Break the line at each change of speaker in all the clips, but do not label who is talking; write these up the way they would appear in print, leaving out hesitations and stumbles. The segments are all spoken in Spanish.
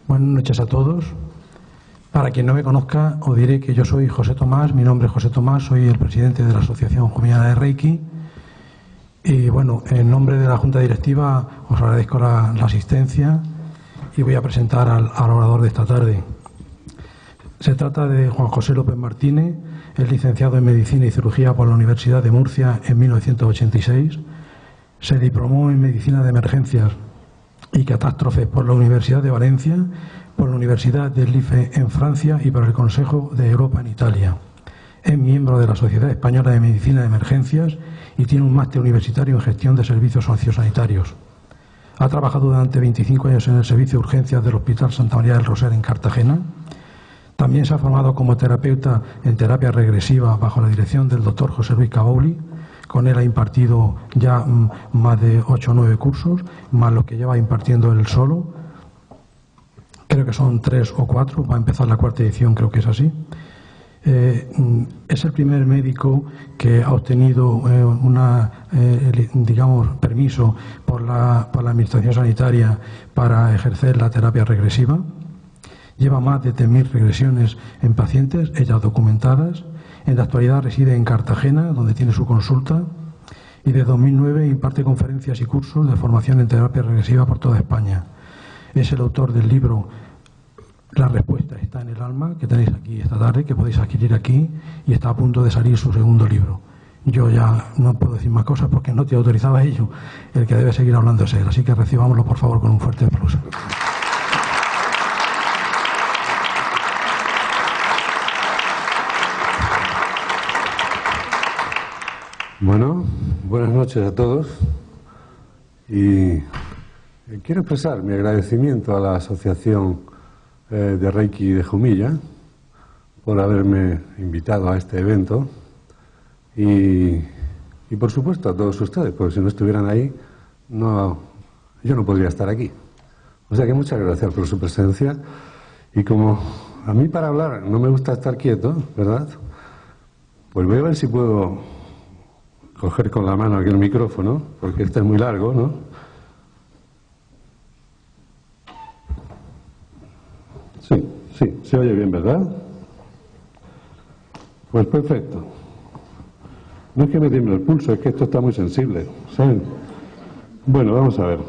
Buenas noches a todos. Para quien no me conozca, os diré que yo soy José Tomás, mi nombre es José Tomás, soy el presidente de la Asociación Jumiana de Reiki. Y bueno, en nombre de la Junta Directiva os agradezco la asistencia y voy a presentar al orador de esta tarde. Se trata de Juan José López Martínez, es licenciado en Medicina y Cirugía por la Universidad de Murcia en 1986, se diplomó en Medicina de Emergencias y Catástrofes por la Universidad de Valencia, por la Universidad del Life en Francia y por el Consejo de Europa en Italia. Es miembro de la Sociedad Española de Medicina de Emergencias y tiene un máster universitario en Gestión de Servicios Sociosanitarios. Ha trabajado durante 25 años en el Servicio de Urgencias del Hospital Santa María del Roser en Cartagena. También se ha formado como terapeuta en terapia regresiva bajo la dirección del doctor José Luis Cabauli. Con él ha impartido ya más de 8 o 9 cursos, más los que lleva impartiendo él solo. Creo que son 3 o 4, va a empezar la 4ª edición, creo que es así. Es el primer médico que ha obtenido permiso por la Administración Sanitaria para ejercer la terapia regresiva. Lleva más de 3.000 regresiones en pacientes, ellas documentadas. En la actualidad reside en Cartagena, donde tiene su consulta, y desde 2009 imparte conferencias y cursos de formación en terapia regresiva por toda España. Es el autor del libro La respuesta está en el alma, que tenéis aquí esta tarde, que podéis adquirir aquí, y está a punto de salir su segundo libro. Yo ya no puedo decir más cosas porque no te autorizaba ello. El que debe seguir hablando es él, así que recibámoslo por favor con un fuerte aplauso.
Bueno, buenas noches a todos y quiero expresar mi agradecimiento a la Asociación de Reiki de Jumilla por haberme invitado a este evento y por supuesto a todos ustedes, porque si no estuvieran ahí yo no podría estar aquí. O sea que muchas gracias por su presencia y como a mí para hablar no me gusta estar quieto, ¿verdad? Pues voy a ver si puedo coger con la mano aquí el micrófono, porque este es muy largo, ¿no? Sí, se oye bien, ¿verdad? Pues perfecto. No es que me tiemble el pulso, es que esto está muy sensible, ¿saben? Bueno, vamos a ver.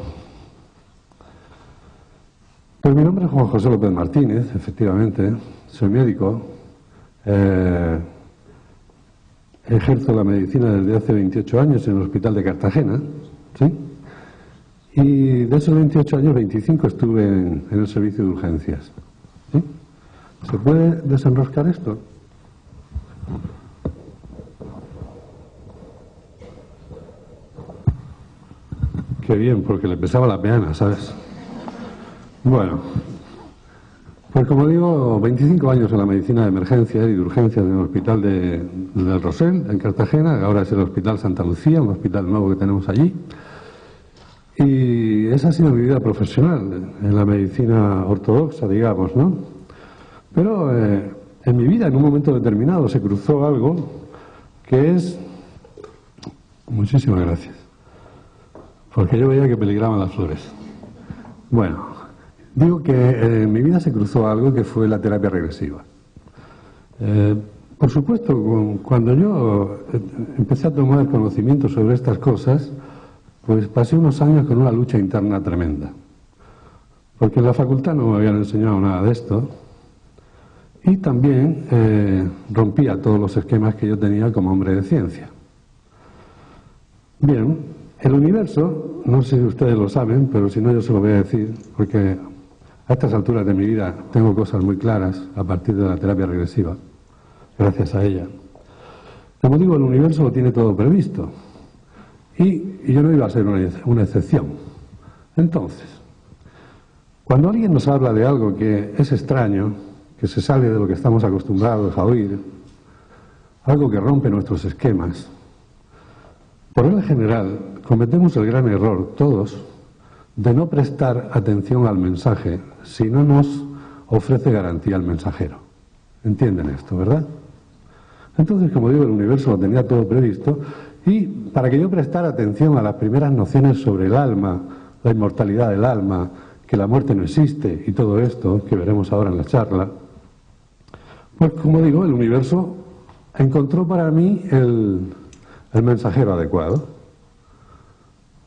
Pues mi nombre es Juan José López Martínez, efectivamente, soy médico. Ejerzo la medicina desde hace 28 años en el Hospital de Cartagena, ¿sí? Y de esos 28 años, 25 estuve en el servicio de urgencias, ¿sí? ¿Se puede desenroscar esto? Qué bien, porque le pesaba la peana, ¿sabes? Bueno, pues como digo, 25 años en la medicina de emergencias y de urgencias en el Hospital del Rosell, en Cartagena. Ahora es el Hospital Santa Lucía, un hospital nuevo que tenemos allí. Y esa ha sido mi vida profesional, en la medicina ortodoxa, digamos, ¿no? Pero en mi vida, en un momento determinado, se cruzó algo que es... Muchísimas gracias. Porque yo veía que peligraban las flores. Bueno, digo que en mi vida se cruzó algo que fue la terapia regresiva. Por supuesto, cuando yo empecé a tomar conocimiento sobre estas cosas, pues pasé unos años con una lucha interna tremenda. Porque en la facultad no me habían enseñado nada de esto. Y también rompía todos los esquemas que yo tenía como hombre de ciencia. Bien, el universo, no sé si ustedes lo saben, pero si no yo se lo voy a decir, porque a estas alturas de mi vida tengo cosas muy claras a partir de la terapia regresiva, gracias a ella. Como digo, el universo lo tiene todo previsto. Y yo no iba a ser una excepción. Entonces, cuando alguien nos habla de algo que es extraño, que se sale de lo que estamos acostumbrados a oír, algo que rompe nuestros esquemas, por regla general cometemos el gran error, todos, de no prestar atención al mensaje si no nos ofrece garantía el mensajero. ¿Entienden esto, verdad? Entonces, como digo, el universo lo tenía todo previsto y para que yo prestara atención a las primeras nociones sobre el alma, la inmortalidad del alma que la muerte no existe y todo esto que veremos ahora en la charla, pues como digo, el universo encontró para mí el mensajero adecuado.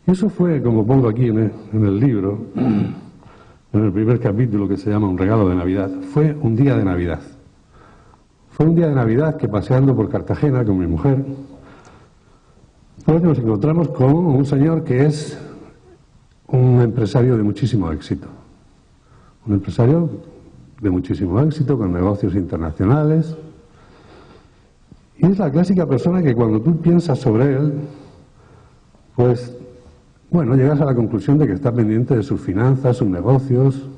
Y eso fue, como pongo aquí en el libro, en el primer capítulo que se llama Un regalo de Navidad, fue un día de Navidad. Fue un día de Navidad que paseando por Cartagena con mi mujer, pues nos encontramos con un señor que es un empresario de muchísimo éxito. Un empresario de muchísimo éxito, con negocios internacionales. Y es la clásica persona que cuando tú piensas sobre él, pues, bueno, llegas a la conclusión de que está pendiente de sus finanzas, sus negocios,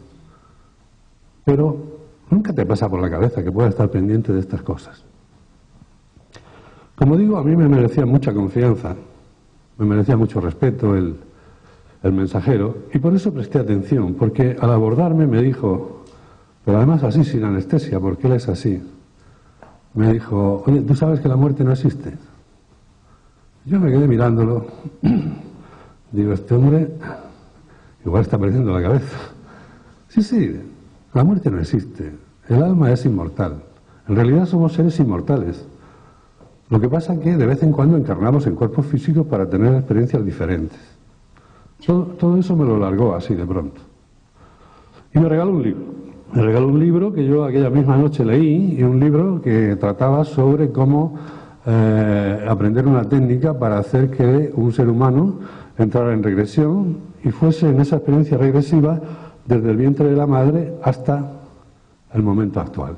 pero nunca te pasa por la cabeza que pueda estar pendiente de estas cosas. Como digo, a mí me merecía mucha confianza, me merecía mucho respeto el mensajero, y por eso presté atención, porque al abordarme me dijo, pero además así sin anestesia, porque él es así, me dijo, oye, ¿tú sabes que la muerte no existe? Yo me quedé mirándolo, digo, este hombre igual está perdiendo la cabeza. Sí, la muerte no existe, el alma es inmortal, en realidad somos seres inmortales. Lo que pasa es que de vez en cuando encarnamos en cuerpos físicos para tener experiencias diferentes. Todo eso me lo largó así de pronto. Y me regaló un libro. Me regaló un libro que yo aquella misma noche leí, y un libro que trataba sobre cómo aprender una técnica para hacer que un ser humano entrara en regresión y fuese en esa experiencia regresiva desde el vientre de la madre hasta el momento actual.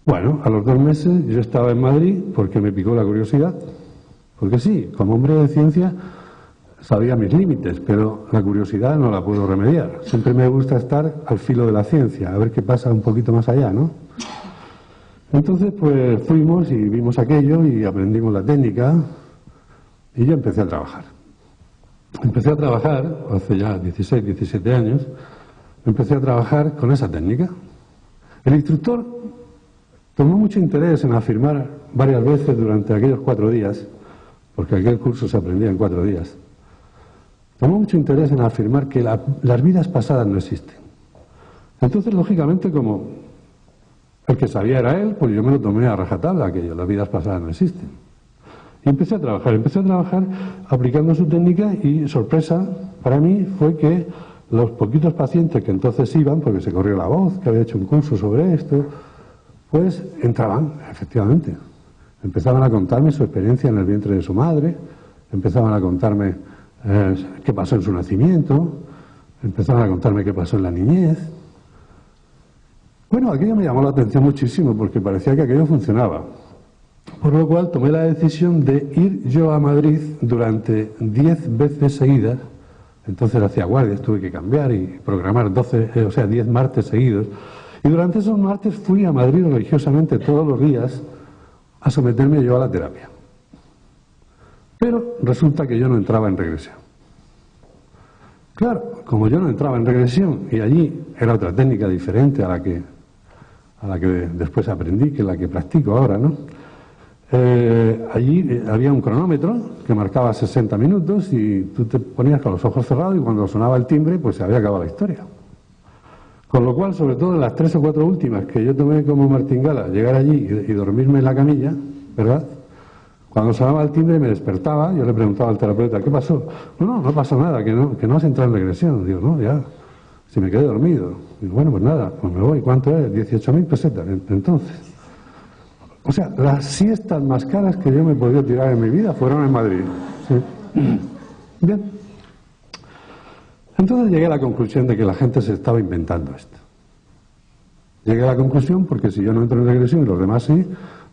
Bueno, a los 2 meses yo estaba en Madrid porque me picó la curiosidad, porque sí, como hombre de ciencia sabía mis límites, pero la curiosidad no la puedo remediar. Siempre me gusta estar al filo de la ciencia, a ver qué pasa un poquito más allá, ¿no? Entonces, pues fuimos y vimos aquello y aprendimos la técnica y yo empecé a trabajar. Empecé a trabajar, hace ya 16, 17 años, empecé a trabajar con esa técnica. El instructor tomó mucho interés en afirmar varias veces durante aquellos 4 días, porque aquel curso se aprendía en 4 días, tomó mucho interés en afirmar que las vidas pasadas no existen. Entonces, lógicamente, como el que sabía era él, pues yo me lo tomé a rajatabla aquello, las vidas pasadas no existen. Y empecé a trabajar aplicando su técnica y sorpresa para mí fue que los poquitos pacientes que entonces iban, porque se corrió la voz, que había hecho un curso sobre esto, pues entraban, efectivamente. Empezaban a contarme su experiencia en el vientre de su madre, empezaban a contarme qué pasó en su nacimiento, empezaban a contarme qué pasó en la niñez. Bueno, aquello me llamó la atención muchísimo porque parecía que aquello funcionaba. Por lo cual tomé la decisión de ir yo a Madrid durante 10 veces seguidas. Entonces hacía guardias, tuve que cambiar y programar 10 martes seguidos. Y durante esos martes fui a Madrid religiosamente todos los días a someterme yo a la terapia. Pero resulta que yo no entraba en regresión. Claro, como yo no entraba en regresión y allí era otra técnica diferente a la que después aprendí, que es la que practico ahora, ¿no? Allí había un cronómetro que marcaba 60 minutos y tú te ponías con los ojos cerrados y cuando sonaba el timbre pues se había acabado la historia. Con lo cual, sobre todo en las 3 o 4 últimas que yo tomé como martingala, llegar allí y dormirme en la camilla, ¿verdad? Cuando sonaba el timbre me despertaba, yo le preguntaba al terapeuta, ¿qué pasó? No pasó nada, que no has entrado en regresión. Digo, no, ya, si me quedé dormido. Digo, bueno, pues nada, pues me voy. ¿Cuánto es? 18.000 pesetas. Entonces, o sea, las siestas más caras que yo me he podido tirar en mi vida fueron en Madrid. ¿Sí? Bien. Entonces llegué a la conclusión de que la gente se estaba inventando esto. Llegué a la conclusión porque si yo no entro en regresión y los demás sí,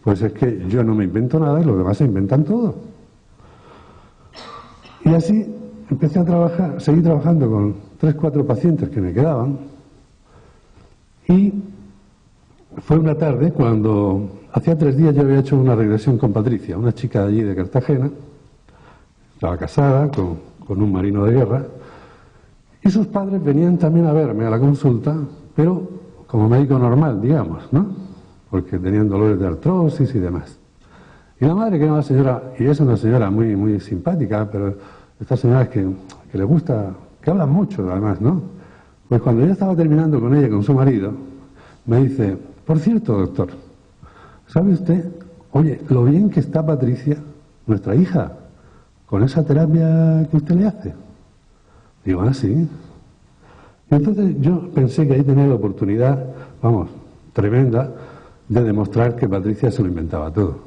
pues es que yo no me invento nada y los demás se inventan todo. Y así empecé a trabajar, seguí trabajando con 3 o 4 pacientes que me quedaban y fue una tarde cuando hacía 3 días yo había hecho una regresión con Patricia, una chica de allí de Cartagena, estaba casada con un marino de guerra y sus padres venían también a verme a la consulta, pero como médico normal, digamos, ¿no? Porque tenían dolores de artrosis y demás. Y la madre, que era una señora, y es una señora muy, muy simpática, pero esta señora es que le gusta que hablan mucho además, ¿no? Pues cuando yo estaba terminando con ella, con su marido, me dice, por cierto, doctor, ¿sabe usted, oye, lo bien que está Patricia, nuestra hija, con esa terapia que usted le hace? Digo, ah, sí. Y entonces yo pensé que ahí tenía la oportunidad, vamos, tremenda, de demostrar que Patricia se lo inventaba todo.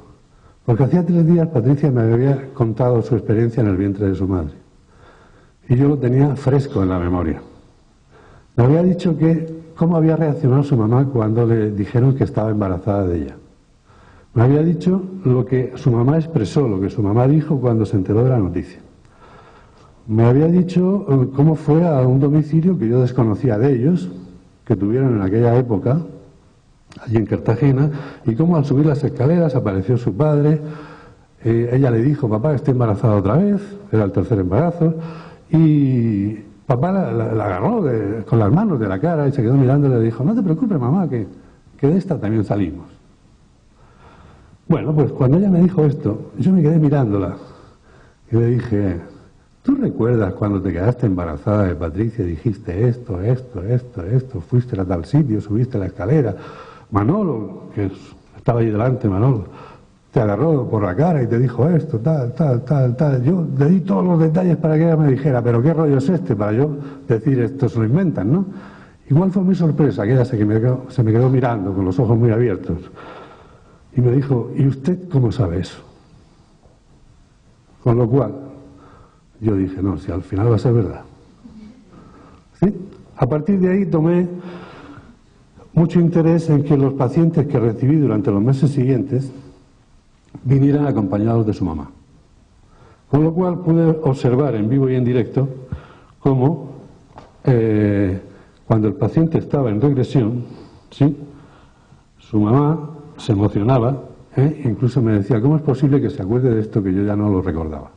Porque hacía 3 días Patricia me había contado su experiencia en el vientre de su madre. Y yo lo tenía fresco en la memoria. Me había dicho que cómo había reaccionado su mamá cuando le dijeron que estaba embarazada de ella. Me había dicho lo que su mamá expresó, lo que su mamá dijo cuando se enteró de la noticia. Me había dicho cómo fue a un domicilio que yo desconocía de ellos, que tuvieron en aquella época, allí en Cartagena, y cómo al subir las escaleras apareció su padre. Ella le dijo, papá, estoy embarazada otra vez, era el 3er embarazo, y papá la agarró con las manos de la cara y se quedó mirando y le dijo, no te preocupes, mamá, que de esta también salimos. Bueno, pues cuando ella me dijo esto, yo me quedé mirándola y le dije, ¿tú recuerdas cuando te quedaste embarazada de Patricia y dijiste esto, fuiste a tal sitio, subiste la escalera? Manolo, que estaba ahí delante, Manolo, te agarró por la cara y te dijo esto, tal. Yo le di todos los detalles para que ella me dijera, pero ¿qué rollo es este? Para yo decir, esto se lo inventan, ¿no? Igual fue mi sorpresa, que ella se me quedó mirando con los ojos muy abiertos. Y me dijo, ¿y usted cómo sabe eso? Con lo cual, yo dije, no, si al final va a ser verdad. ¿Sí? A partir de ahí tomé mucho interés en que los pacientes que recibí durante los meses siguientes vinieran acompañados de su mamá. Con lo cual pude observar en vivo y en directo cómo cuando el paciente estaba en regresión, ¿sí?, su mamá se emocionaba, incluso me decía, ¿cómo es posible que se acuerde de esto que yo ya no lo recordaba?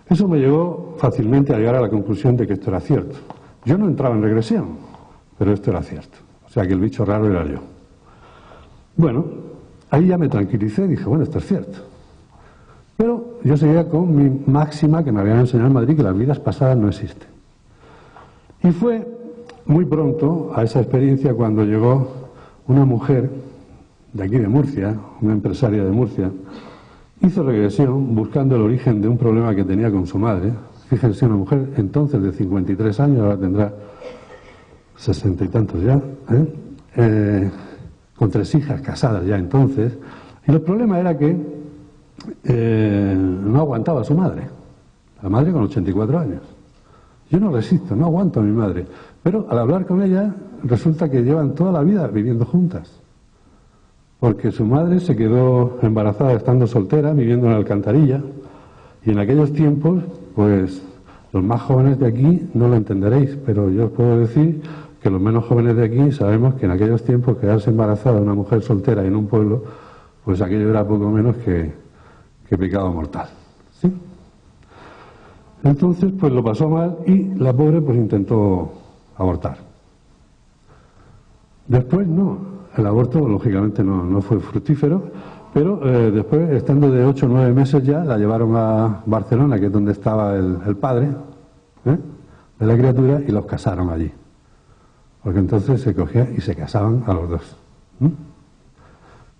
Eso me llevó fácilmente a llegar a la conclusión de que esto era cierto. Yo no entraba en regresión, pero esto era cierto. O sea que el bicho raro era yo. Bueno, ahí ya me tranquilicé, dije, bueno, esto es cierto. Pero yo seguía con mi máxima que me habían enseñado en Madrid, que las vidas pasadas no existen. Y fue muy pronto a esa experiencia cuando llegó una mujer de aquí de Murcia, una empresaria de Murcia, hizo regresión buscando el origen de un problema que tenía con su madre. Fíjense, una mujer entonces de 53 años, ahora tendrá 60 y tantos ya, con 3 hijas casadas ya entonces, y el problema era que no aguantaba a su madre, la madre con 84 años. Yo no resisto, no aguanto a mi madre, pero al hablar con ella resulta que llevan toda la vida viviendo juntas, porque su madre se quedó embarazada estando soltera, viviendo en la Alcantarilla, y en aquellos tiempos, pues los más jóvenes de aquí no lo entenderéis, pero yo os puedo decir que los menos jóvenes de aquí sabemos que en aquellos tiempos quedarse embarazada una mujer soltera en un pueblo, pues aquello era poco menos que pecado mortal, ¿sí? Entonces, pues lo pasó mal y la pobre pues intentó abortar. Después no, el aborto lógicamente no fue fructífero, pero después, estando de 8 o 9 meses ya, la llevaron a Barcelona, que es donde estaba el padre de la criatura, y los casaron allí. Porque entonces se cogía y se casaban a los dos.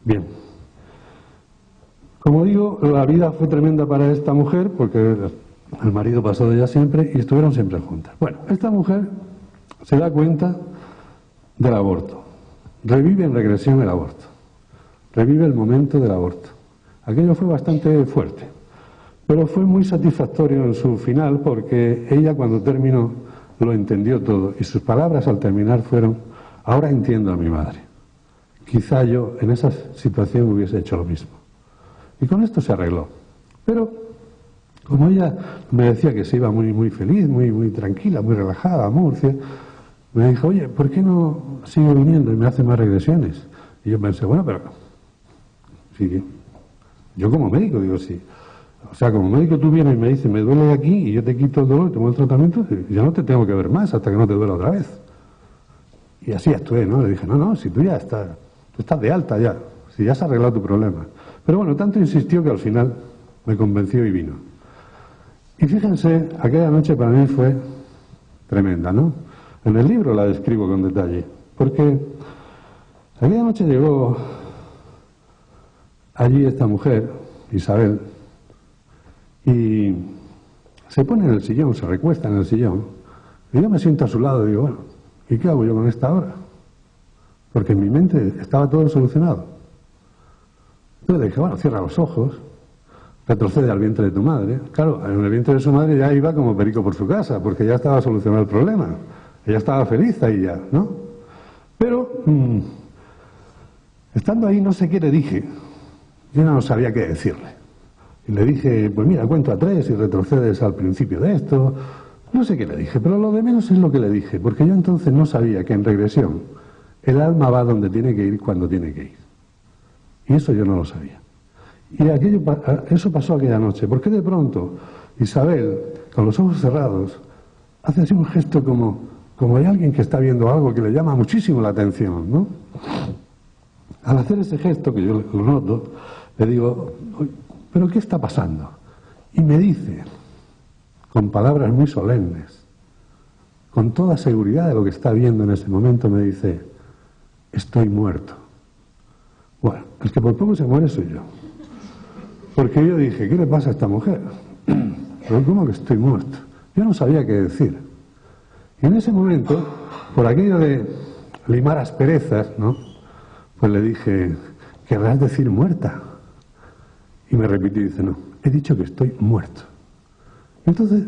Bien. Como digo, la vida fue tremenda para esta mujer, porque el marido pasó de ella siempre y estuvieron siempre juntas. Bueno, esta mujer se da cuenta del aborto. Revive en regresión el aborto. Revive el momento del aborto. Aquello fue bastante fuerte, pero fue muy satisfactorio en su final, porque ella cuando terminó lo entendió todo y sus palabras al terminar fueron: ahora entiendo a mi madre. Quizá yo en esa situación hubiese hecho lo mismo. Y con esto se arregló. Pero como ella me decía que se iba muy, muy feliz, muy tranquila, muy relajada a Murcia, me dijo, oye, ¿por qué no sigo viniendo y me hace más regresiones? Y yo pensé, bueno, pero sí, yo como médico digo, sí. O sea, como médico tú vienes y me dices, me duele aquí y yo te quito el dolor, tomo el tratamiento, y ya no te tengo que ver más hasta que no te duela otra vez. Y así actué, ¿no? Le dije, no, si tú ya estás, tú estás de alta ya, si ya se ha arreglado tu problema. Pero bueno, tanto insistió que al final me convenció y vino. Y fíjense, aquella noche para mí fue tremenda, ¿no? En el libro la describo con detalle, porque aquella noche llegó allí esta mujer, Isabel, y se pone en el sillón, se recuesta en el sillón, y yo me siento a su lado y digo, bueno, ¿y qué hago yo con esta hora? Porque en mi mente estaba todo solucionado. Entonces le dije, bueno, cierra los ojos, retrocede al vientre de tu madre. Claro, en el vientre de su madre ya iba como perico por su casa, porque ya estaba solucionado el problema. Ella estaba feliz ahí ya, ¿no? Pero, estando ahí, no sé qué le dije. Yo no sabía qué decirle. Y le dije, pues mira, cuento a 3 y retrocedes al principio de esto. No sé qué le dije, pero lo de menos es lo que le dije, porque yo entonces no sabía que en regresión el alma va donde tiene que ir cuando tiene que ir. Y eso yo no lo sabía. Y eso pasó aquella noche, porque de pronto Isabel, con los ojos cerrados, hace así un gesto como hay alguien que está viendo algo que le llama muchísimo la atención, ¿no? Al hacer ese gesto, que yo lo noto, le digo, ¿pero qué está pasando? Y me dice, con palabras muy solemnes, con toda seguridad de lo que está viendo en ese momento, me dice, estoy muerto. Bueno, el que por poco se muere soy yo. Porque yo dije, ¿qué le pasa a esta mujer? Pero ¿cómo que estoy muerto? Yo no sabía qué decir. Y en ese momento, por aquello de limar asperezas, ¿no? Pues le dije, ¿querrás decir muerta? Y me repitió y dice, no, he dicho que estoy muerto. Entonces,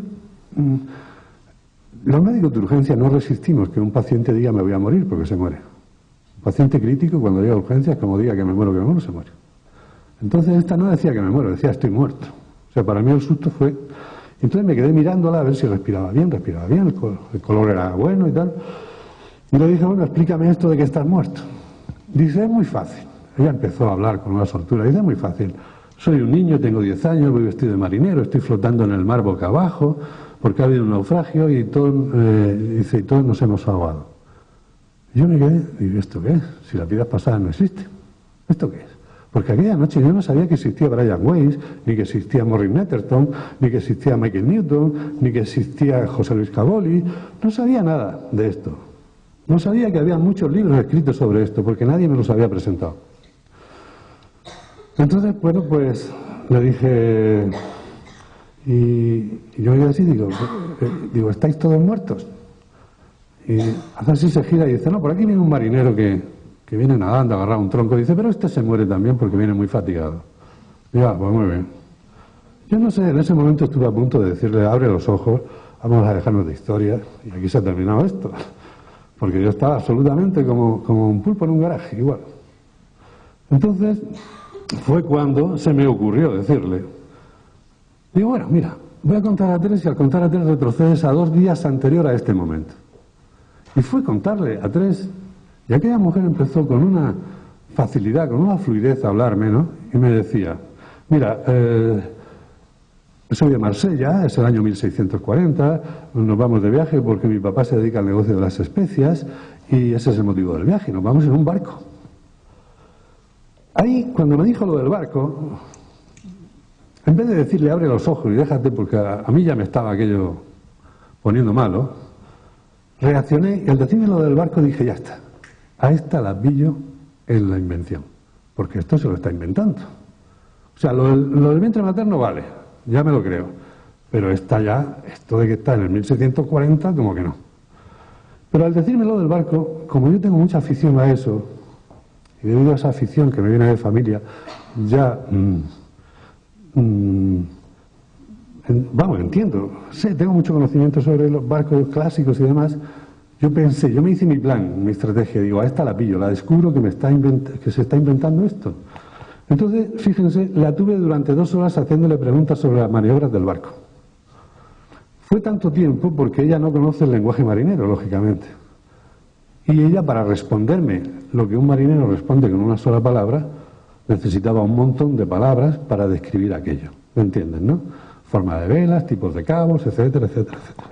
los médicos de urgencia no resistimos que un paciente diga me voy a morir porque se muere. Un paciente crítico cuando llega a urgencias, como diga que me muero, se muere. Entonces esta no decía que me muero, decía estoy muerto. O sea, para mí el susto fue... Entonces me quedé mirándola a ver si respiraba bien, el color era bueno y tal. Y le dije, bueno, explícame esto de que estás muerto. Dice, es muy fácil. Ella empezó a hablar con una soltura. Dice, es muy fácil. Soy un niño, tengo 10 años, voy vestido de marinero, estoy flotando en el mar boca abajo, porque ha habido un naufragio y todos nos hemos ahogado. Y yo me quedé, y digo, ¿esto qué es? Si las vidas pasadas no existen. ¿Esto qué es? Porque aquella noche yo no sabía que existía Brian Weiss, ni que existía Morris Netterton, ni que existía Michael Newton, ni que existía José Luis Cavoli. No sabía nada de esto. No sabía que había muchos libros escritos sobre esto, porque nadie me los había presentado. Entonces, bueno, pues le dije, y yo me quedé así, digo, ¿estáis todos muertos? Y hace así, se gira y dice, no, por aquí viene un marinero que viene nadando, agarrado a un tronco, y dice, pero este se muere también porque viene muy fatigado. Y ya, pues muy bien. Yo no sé, en ese momento estuve a punto de decirle, abre los ojos, vamos a dejarnos de historia, y aquí se ha terminado esto. Porque yo estaba absolutamente como un pulpo en un garaje, igual. Entonces, fue cuando se me ocurrió decirle, digo, bueno, mira, voy a contar a 3 y al contar a 3 retrocedes a 2 días anterior a este momento. Y fue contarle a 3, y aquella mujer empezó con una facilidad, con una fluidez a hablarme, ¿no? Y me decía, mira, soy de Marsella, es el año 1640, nos vamos de viaje porque mi papá se dedica al negocio de las especias y ese es el motivo del viaje, nos vamos en un barco. Ahí, cuando me dijo lo del barco, en vez de decirle abre los ojos y déjate, porque a mí ya me estaba aquello poniendo malo, reaccioné y al decirme lo del barco dije, ya está, a esta la pillo en la invención, porque esto se lo está inventando. O sea, lo del vientre materno vale, ya me lo creo, pero esto de que está en el 1640, como que no. Pero al decirme lo del barco, como yo tengo mucha afición a eso, y debido a esa afición que me viene de familia, ya, entiendo, sé, tengo mucho conocimiento sobre los barcos clásicos y demás. Yo me hice mi plan, mi estrategia, digo, a esta la pillo, la descubro que se está inventando esto. Entonces, fíjense, la tuve durante 2 horas haciéndole preguntas sobre las maniobras del barco. Fue tanto tiempo porque ella no conoce el lenguaje marinero, lógicamente. Y ella, para responderme lo que un marinero responde con una sola palabra, necesitaba un montón de palabras para describir aquello. ¿Me entienden, no? Forma de velas, tipos de cabos, etcétera, etcétera, etcétera.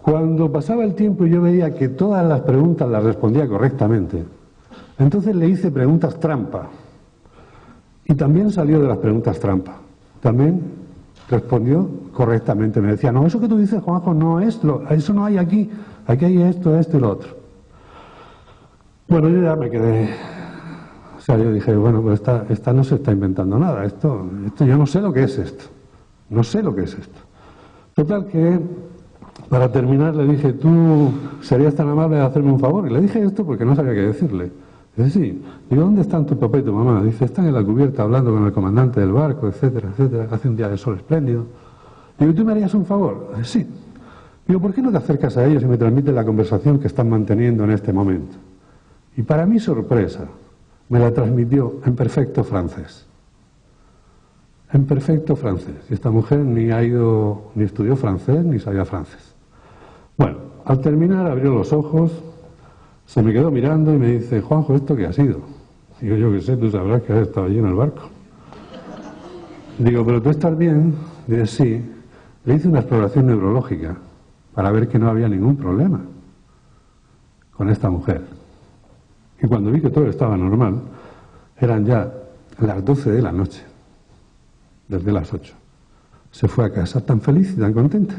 Cuando pasaba el tiempo y yo veía que todas las preguntas las respondía correctamente, entonces le hice preguntas trampa. Y también salió de las preguntas trampa. También respondió correctamente. Me decía, no, eso que tú dices, Juanjo, no es eso no hay aquí. Aquí hay esto, esto y lo otro. Bueno, yo ya me quedé... O sea, yo dije, bueno, pues esta no se está inventando nada. Esto yo no sé lo que es esto. No sé lo que es esto. Total que, para terminar, le dije, ¿tú serías tan amable de hacerme un favor? Y le dije esto porque no sabía qué decirle. Dice, sí. Digo, ¿dónde están tu papá y tu mamá? Dice, están en la cubierta hablando con el comandante del barco, etcétera, etcétera. Hace un día de sol espléndido. Digo, ¿tú me harías un favor? Dice, sí. Digo, ¿por qué no te acercas a ellos y me transmites la conversación que están manteniendo en este momento? Y para mi sorpresa, me la transmitió en perfecto francés. En perfecto francés. Y esta mujer ni estudió francés, ni sabía francés. Bueno, al terminar abrió los ojos, se me quedó mirando y me dice, Juanjo, ¿esto qué ha sido? Digo, yo qué sé, tú sabrás que has estado allí en el barco. Digo, ¿pero tú estás bien? Dice, sí. Le hice una exploración neurológica para ver que no había ningún problema con esta mujer. Y cuando vi que todo estaba normal, eran ya las 12 de la noche, desde las 8. Se fue a casa tan feliz y tan contenta.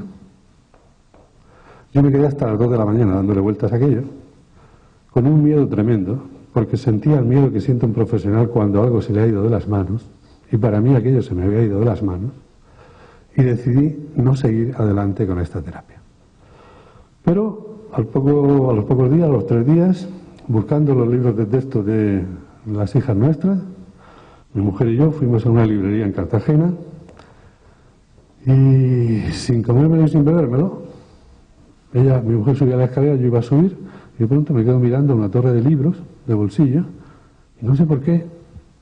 Yo me quedé hasta las 2 de la mañana dándole vueltas a aquello, con un miedo tremendo, porque sentía el miedo que siente un profesional cuando algo se le ha ido de las manos, y para mí aquello se me había ido de las manos, y decidí no seguir adelante con esta terapia. Pero a los pocos días, a los 3 días, buscando los libros de texto de las hijas nuestras, mi mujer y yo fuimos a una librería en Cartagena y sin comérmelo y sin bebérmelo, mi mujer subía la escalera, yo iba a subir y de pronto me quedo mirando una torre de libros de bolsillo y no sé por qué,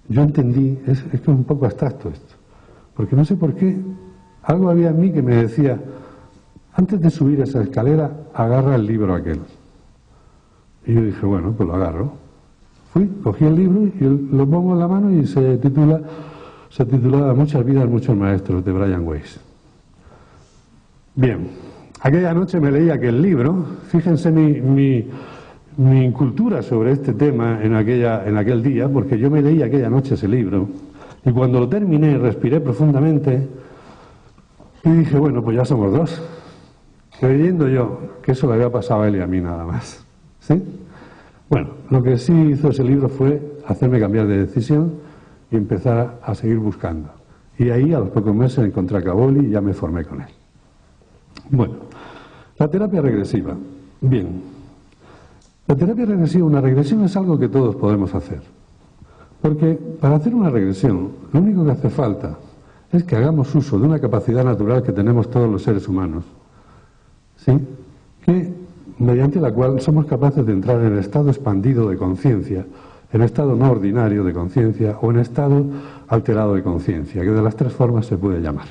yo entendí, es que es un poco abstracto esto, porque no sé por qué, algo había en mí que me decía, antes de subir esa escalera, agarra el libro aquel. Y yo dije, bueno, pues lo agarro. Fui, cogí el libro y lo pongo en la mano y se titulaba Muchas vidas, muchos maestros, de Brian Weiss. Bien, aquella noche me leí aquel libro. Fíjense mi cultura sobre este tema en aquel día, porque yo me leí aquella noche ese libro. Y cuando lo terminé, respiré profundamente y dije, bueno, pues ya somos dos. Creyendo yo que eso le había pasado a él y a mí nada más. ¿Sí? Bueno, lo que sí hizo ese libro fue hacerme cambiar de decisión y empezar a seguir buscando. Y ahí, a los pocos meses, encontré a Caboli y ya me formé con él. Bueno, la terapia regresiva. Bien, la terapia regresiva, una regresión es algo que todos podemos hacer. Porque para hacer una regresión, lo único que hace falta es que hagamos uso de una capacidad natural que tenemos todos los seres humanos, ¿sí? Mediante la cual somos capaces de entrar en el estado expandido de conciencia, en estado no ordinario de conciencia o en estado alterado de conciencia, que de las 3 formas se puede llamar.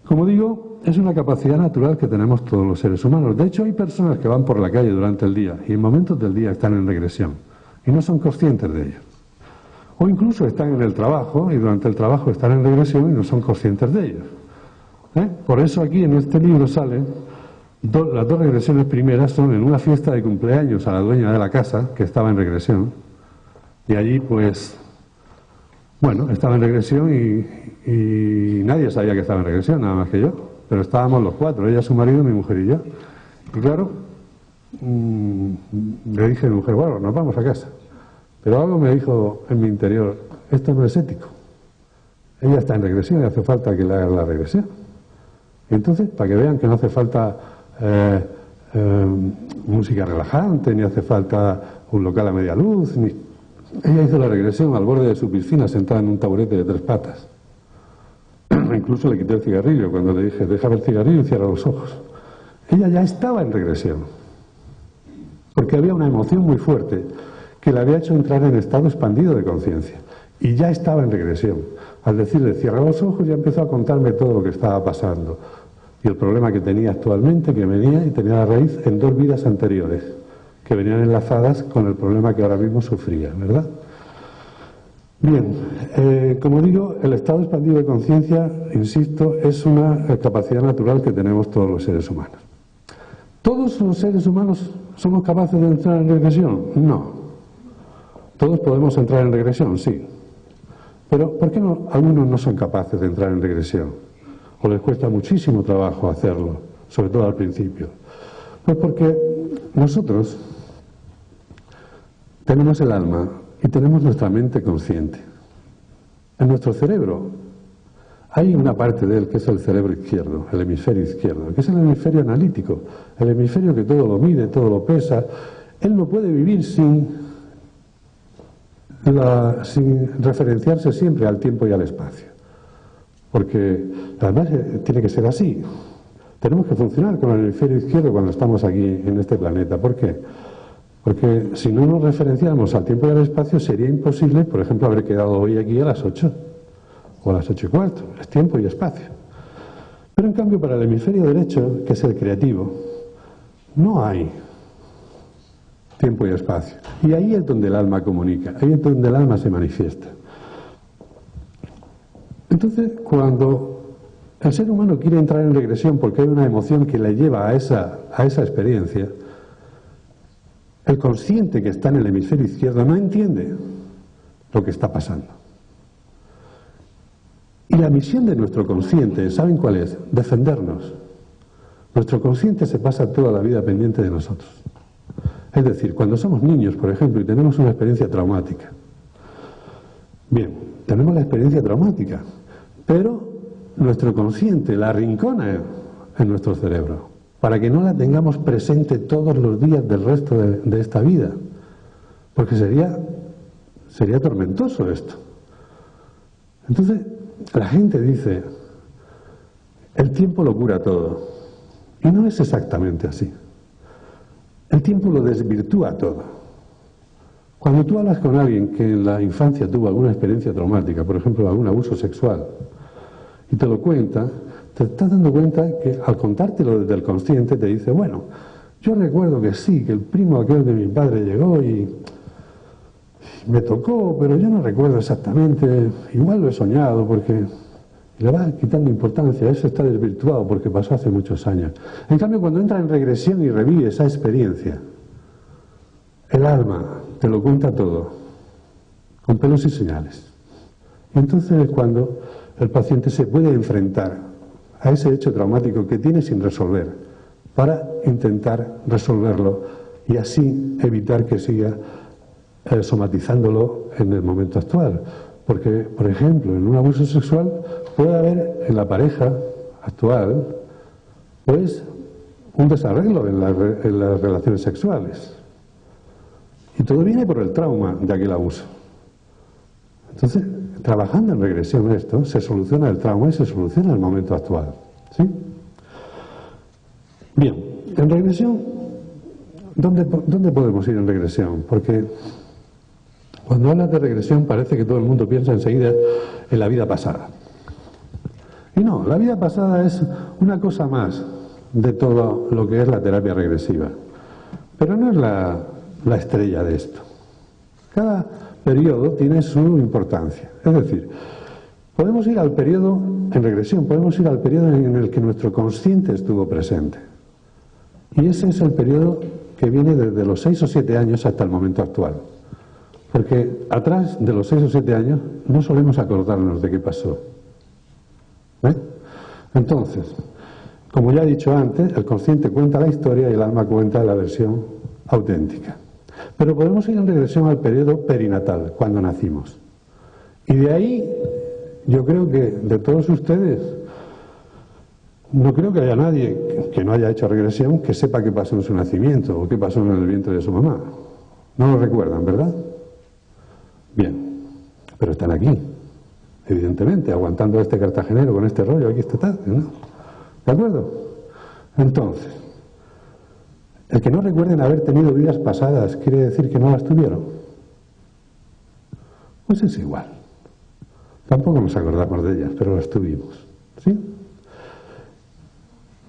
Como digo, es una capacidad natural que tenemos todos los seres humanos. De hecho, hay personas que van por la calle durante el día y en momentos del día están en regresión y no son conscientes de ello. O incluso están en el trabajo y durante el trabajo están en regresión y no son conscientes de ello. Por eso aquí en este libro salen las 2 regresiones primeras. Son en una fiesta de cumpleaños a la dueña de la casa, que estaba en regresión, y allí pues, bueno, estaba en regresión y nadie sabía que estaba en regresión, nada más que yo, pero estábamos los 4, ella, su marido, mi mujer y yo. Y claro, le dije a mi mujer, bueno, nos vamos a casa. Pero algo me dijo en mi interior, esto no es ético. Ella está en regresión y hace falta que le haga la regresión. Y entonces, para que vean que no hace falta música relajante, ni hace falta un local a media luz, ella hizo la regresión al borde de su piscina sentada en un taburete de 3 patas. Incluso le quité el cigarrillo cuando le dije, déjame el cigarrillo y cierra los ojos. Ella ya estaba en regresión, porque había una emoción muy fuerte que le había hecho entrar en estado expandido de conciencia, y ya estaba en regresión. Al decirle cierra los ojos, ya empezó a contarme todo lo que estaba pasando y el problema que tenía actualmente, que venía y tenía la raíz en 2 vidas anteriores, que venían enlazadas con el problema que ahora mismo sufría, ¿verdad? Bien, como digo, el estado expandido de conciencia, insisto, es una capacidad natural que tenemos todos los seres humanos. ¿Todos los seres humanos somos capaces de entrar en regresión? No. ¿Todos podemos entrar en regresión? Sí. Pero ¿por qué algunos no son capaces de entrar en regresión? o les cuesta muchísimo trabajo hacerlo, sobre todo al principio? Pues porque nosotros tenemos el alma y tenemos nuestra mente consciente. En nuestro cerebro hay una parte de él que es el cerebro izquierdo, el hemisferio izquierdo, que es el hemisferio analítico, el hemisferio que todo lo mide, todo lo pesa. Él no puede vivir sin referenciarse siempre al tiempo y al espacio. Porque además tiene que ser así. Tenemos que funcionar con el hemisferio izquierdo cuando estamos aquí en este planeta. ¿Por qué? Porque si no nos referenciamos al tiempo y al espacio sería imposible, por ejemplo, haber quedado hoy aquí a las 8 o a las 8:15. Es tiempo y espacio. Pero en cambio para el hemisferio derecho, que es el creativo, no hay tiempo y espacio. Y ahí es donde el alma comunica, ahí es donde el alma se manifiesta. Entonces, cuando el ser humano quiere entrar en regresión porque hay una emoción que le lleva a esa experiencia, el consciente que está en el hemisferio izquierdo no entiende lo que está pasando. Y la misión de nuestro consciente, ¿saben cuál es? Defendernos. Nuestro consciente se pasa toda la vida pendiente de nosotros. Es decir, cuando somos niños, por ejemplo, y tenemos una experiencia traumática. Bien, tenemos la experiencia traumática, pero nuestro consciente la arrincona en nuestro cerebro, para que no la tengamos presente todos los días del resto de esta vida, porque sería tormentoso esto. Entonces, la gente dice, el tiempo lo cura todo, y no es exactamente así. El tiempo lo desvirtúa todo. Cuando tú hablas con alguien que en la infancia tuvo alguna experiencia traumática, por ejemplo, algún abuso sexual, y te lo cuenta, te estás dando cuenta que al contártelo desde el consciente te dice, bueno, yo recuerdo que sí, que el primo aquel de mi padre llegó y me tocó, pero yo no recuerdo exactamente, igual lo he soñado porque le va quitando importancia, eso está desvirtuado porque pasó hace muchos años. En cambio, cuando entra en regresión y revive esa experiencia, el alma te lo cuenta todo, con pelos y señales. Y entonces es cuando el paciente se puede enfrentar a ese hecho traumático que tiene sin resolver, para intentar resolverlo y así evitar que siga somatizándolo en el momento actual. Porque, por ejemplo, en un abuso sexual puede haber en la pareja actual, pues, un desarreglo en las relaciones sexuales. Y todo viene por el trauma de aquel abuso. Entonces, trabajando en regresión esto, se soluciona el trauma y se soluciona el momento actual. ¿Sí? Bien, en regresión, ¿dónde podemos ir en regresión? Porque cuando hablas de regresión parece que todo el mundo piensa enseguida en la vida pasada. Y no, la vida pasada es una cosa más de todo lo que es la terapia regresiva. Pero no es la estrella de esto. Cada periodo tiene su importancia. Es decir, podemos ir al periodo, en regresión, podemos ir al periodo en el que nuestro consciente estuvo presente. Y ese es el periodo que viene desde los 6 o 7 años hasta el momento actual. Porque atrás de los 6 o 7 años no solemos acordarnos de qué pasó. Entonces, como ya he dicho antes, el consciente cuenta la historia y el alma cuenta la versión auténtica. Pero podemos ir en regresión al periodo perinatal, cuando nacimos. Y de ahí, yo creo que de todos ustedes, no creo que haya nadie que no haya hecho regresión que sepa qué pasó en su nacimiento o qué pasó en el vientre de su mamá. No lo recuerdan, ¿verdad? Bien, pero están aquí, evidentemente, aguantando a este cartagenero con este rollo aquí esta tarde, ¿no? ¿De acuerdo? Entonces, el que no recuerden haber tenido vidas pasadas, ¿quiere decir que no las tuvieron? Pues es igual. Tampoco nos acordamos de ellas, pero las tuvimos. ¿Sí?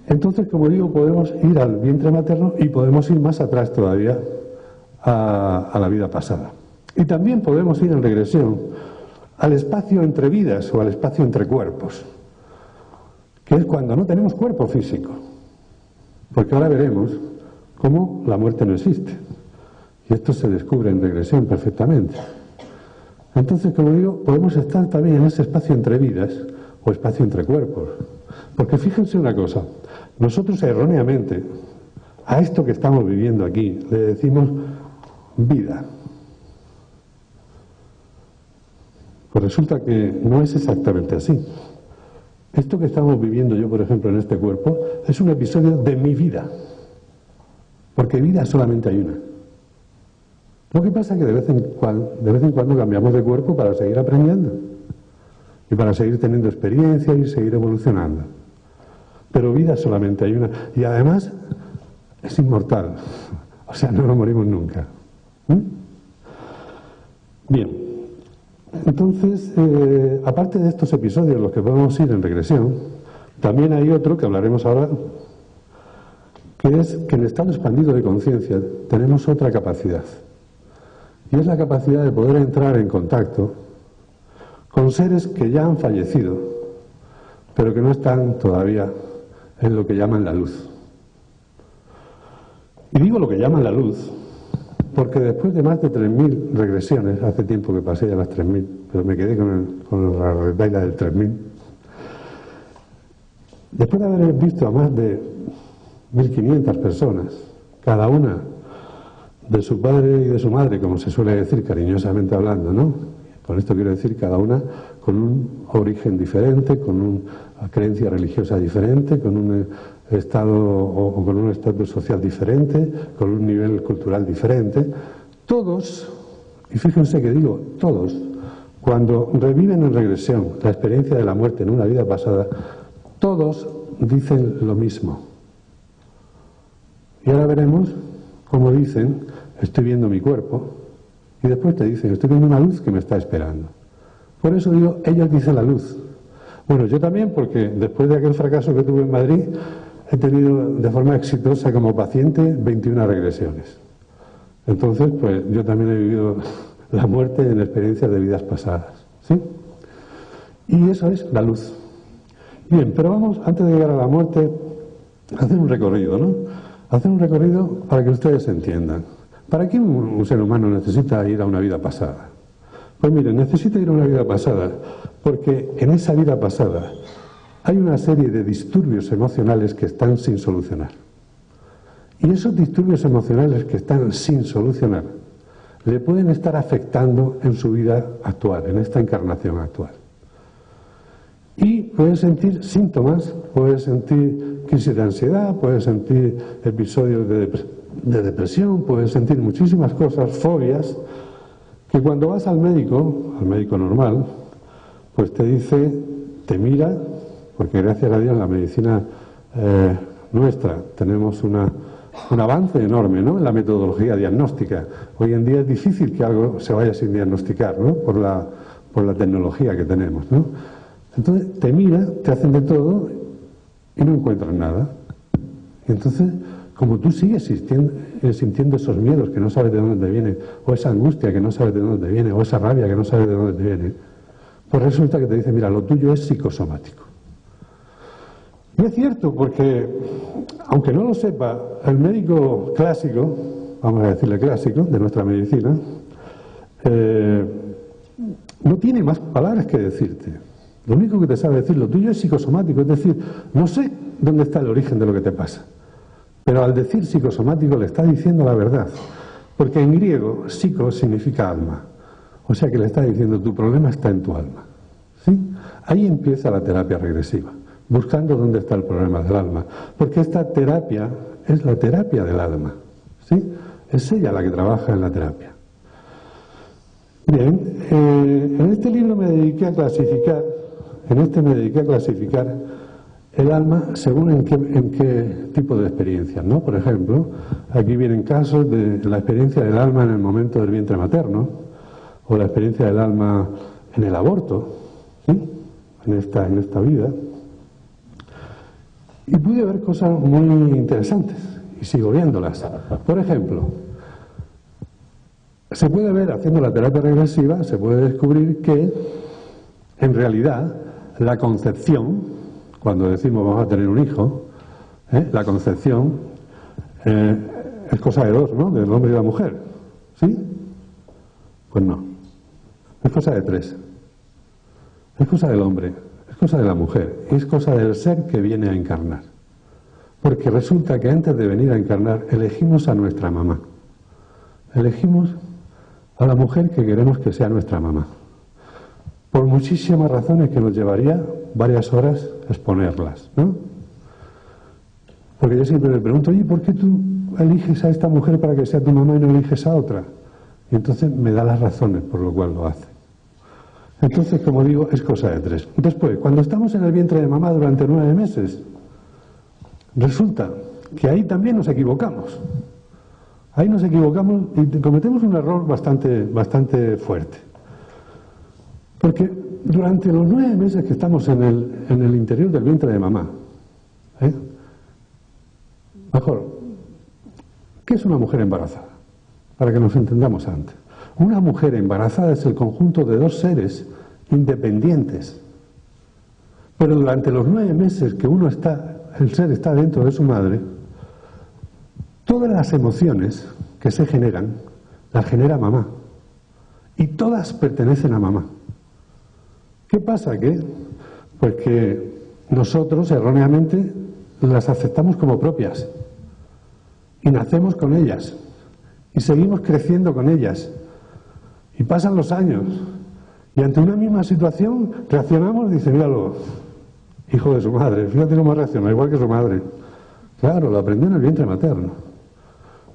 Entonces, como digo, podemos ir al vientre materno y podemos ir más atrás todavía a la vida pasada. Y también podemos ir en regresión al espacio entre vidas o al espacio entre cuerpos, que es cuando no tenemos cuerpo físico. Porque ahora veremos cómo la muerte no existe. Y esto se descubre en regresión perfectamente. Entonces, como digo, podemos estar también en ese espacio entre vidas o espacio entre cuerpos. Porque fíjense una cosa, nosotros erróneamente a esto que estamos viviendo aquí le decimos vida. Pues resulta que no es exactamente así. Esto que estamos viviendo yo, por ejemplo, en este cuerpo, es un episodio de mi vida. Porque vida solamente hay una. Lo que pasa es que de vez en cuando cambiamos de cuerpo para seguir aprendiendo. Y para seguir teniendo experiencia y seguir evolucionando. Pero vida solamente hay una. Y además es inmortal. O sea, no nos morimos nunca. Bien. Entonces, aparte de estos episodios, los que podemos ir en regresión, también hay otro que hablaremos ahora, que es que en estado expandido de conciencia tenemos otra capacidad. Y es la capacidad de poder entrar en contacto con seres que ya han fallecido, pero que no están todavía en lo que llaman la luz. Y digo lo que llaman la luz, porque después de más de 3.000 regresiones, hace tiempo que pasé ya las 3.000, pero me quedé con la retahíla del 3.000, después de haber visto a más de 1.500 personas, cada una de su padre y de su madre, como se suele decir cariñosamente hablando, ¿no? Con esto quiero decir cada una con un origen diferente, con una creencia religiosa diferente, con un estado o con un estatus social diferente, con un nivel cultural diferente. Todos, y fíjense que digo todos, cuando reviven en regresión la experiencia de la muerte en una vida pasada, todos dicen lo mismo. Y ahora veremos cómo dicen, estoy viendo mi cuerpo, y después te dicen, estoy viendo una luz que me está esperando. Por eso digo, ellos dicen la luz. Bueno, yo también, porque después de aquel fracaso que tuve en Madrid, he tenido de forma exitosa como paciente 21 regresiones. Entonces, pues yo también he vivido la muerte en experiencias de vidas pasadas. ¿Sí? Y eso es la luz. Bien, pero vamos, antes de llegar a la muerte, a hacer un recorrido, ¿no? Hacer un recorrido para que ustedes entiendan. ¿Para qué un ser humano necesita ir a una vida pasada? Pues miren, necesita ir a una vida pasada porque en esa vida pasada hay una serie de disturbios emocionales que están sin solucionar. Y esos disturbios emocionales que están sin solucionar le pueden estar afectando en su vida actual, en esta encarnación actual. Y puede sentir síntomas, puede sentir crisis de ansiedad, puede sentir episodios de depresión, puede sentir muchísimas cosas, fobias, que cuando vas al médico normal, pues te dice, te mira, porque gracias a Dios en la medicina nuestra tenemos un avance enorme, ¿no?, en la metodología diagnóstica. Hoy en día es difícil que algo se vaya sin diagnosticar, ¿no?, por la tecnología que tenemos, ¿no? Entonces te mira, te hacen de todo y no encuentran nada. Y entonces, como tú sigues sintiendo esos miedos que no sabes de dónde te vienen, o esa angustia que no sabes de dónde te viene, o esa rabia que no sabes de dónde te viene, pues resulta que te dice, mira, lo tuyo es psicosomático. Y es cierto, porque, aunque no lo sepa, el médico clásico, vamos a decirle clásico, de nuestra medicina, no tiene más palabras que decirte. Lo único que te sabe decir, lo tuyo es psicosomático, es decir, no sé dónde está el origen de lo que te pasa. Pero al decir psicosomático le está diciendo la verdad, porque en griego psico significa alma, o sea que le está diciendo tu problema está en tu alma. ¿Sí? Ahí empieza la terapia regresiva, buscando dónde está el problema del alma, porque esta terapia es la terapia del alma. ¿Sí? Es ella la que trabaja en la terapia. Bien, en este libro me dediqué a clasificar el alma según en qué tipo de experiencias, ¿no? Por ejemplo, aquí vienen casos de la experiencia del alma en el momento del vientre materno, o la experiencia del alma en el aborto, ¿sí?, en esta vida. Y pude ver cosas muy interesantes, y sigo viéndolas. Por ejemplo, se puede ver, haciendo la terapia regresiva, se puede descubrir que, en realidad, la concepción, cuando decimos vamos a tener un hijo, la concepción es cosa de dos, ¿no?, del hombre y de la mujer. ¿Sí? Pues no. Es cosa de tres. Es cosa del hombre, es cosa de la mujer, es cosa del ser que viene a encarnar. Porque resulta que antes de venir a encarnar elegimos a nuestra mamá. Elegimos a la mujer que queremos que sea nuestra mamá. Por muchísimas razones que nos llevaría varias horas exponerlas, ¿no? Porque yo siempre me pregunto, oye, ¿por qué tú eliges a esta mujer para que sea tu mamá y no eliges a otra? Y entonces me da las razones por lo cual lo hace. Entonces, como digo, es cosa de tres. Después, cuando estamos en el vientre de mamá durante 9 meses, resulta que ahí también nos equivocamos. Ahí nos equivocamos y cometemos un error bastante fuerte. Porque durante los 9 meses que estamos en el interior del vientre de mamá, mejor, ¿qué es una mujer embarazada? Para que nos entendamos antes. Una mujer embarazada es el conjunto de 2 seres independientes. Pero durante los 9 meses que el ser está dentro de su madre, todas las emociones que se generan, las genera mamá. Y todas pertenecen a mamá. ¿Qué pasa? Pues que nosotros erróneamente las aceptamos como propias. Y nacemos con ellas. Y seguimos creciendo con ellas. Y pasan los años. Y ante una misma situación reaccionamos y dice, míralo, hijo de su madre, fíjate cómo reacciona, igual que su madre. Claro, lo aprendió en el vientre materno.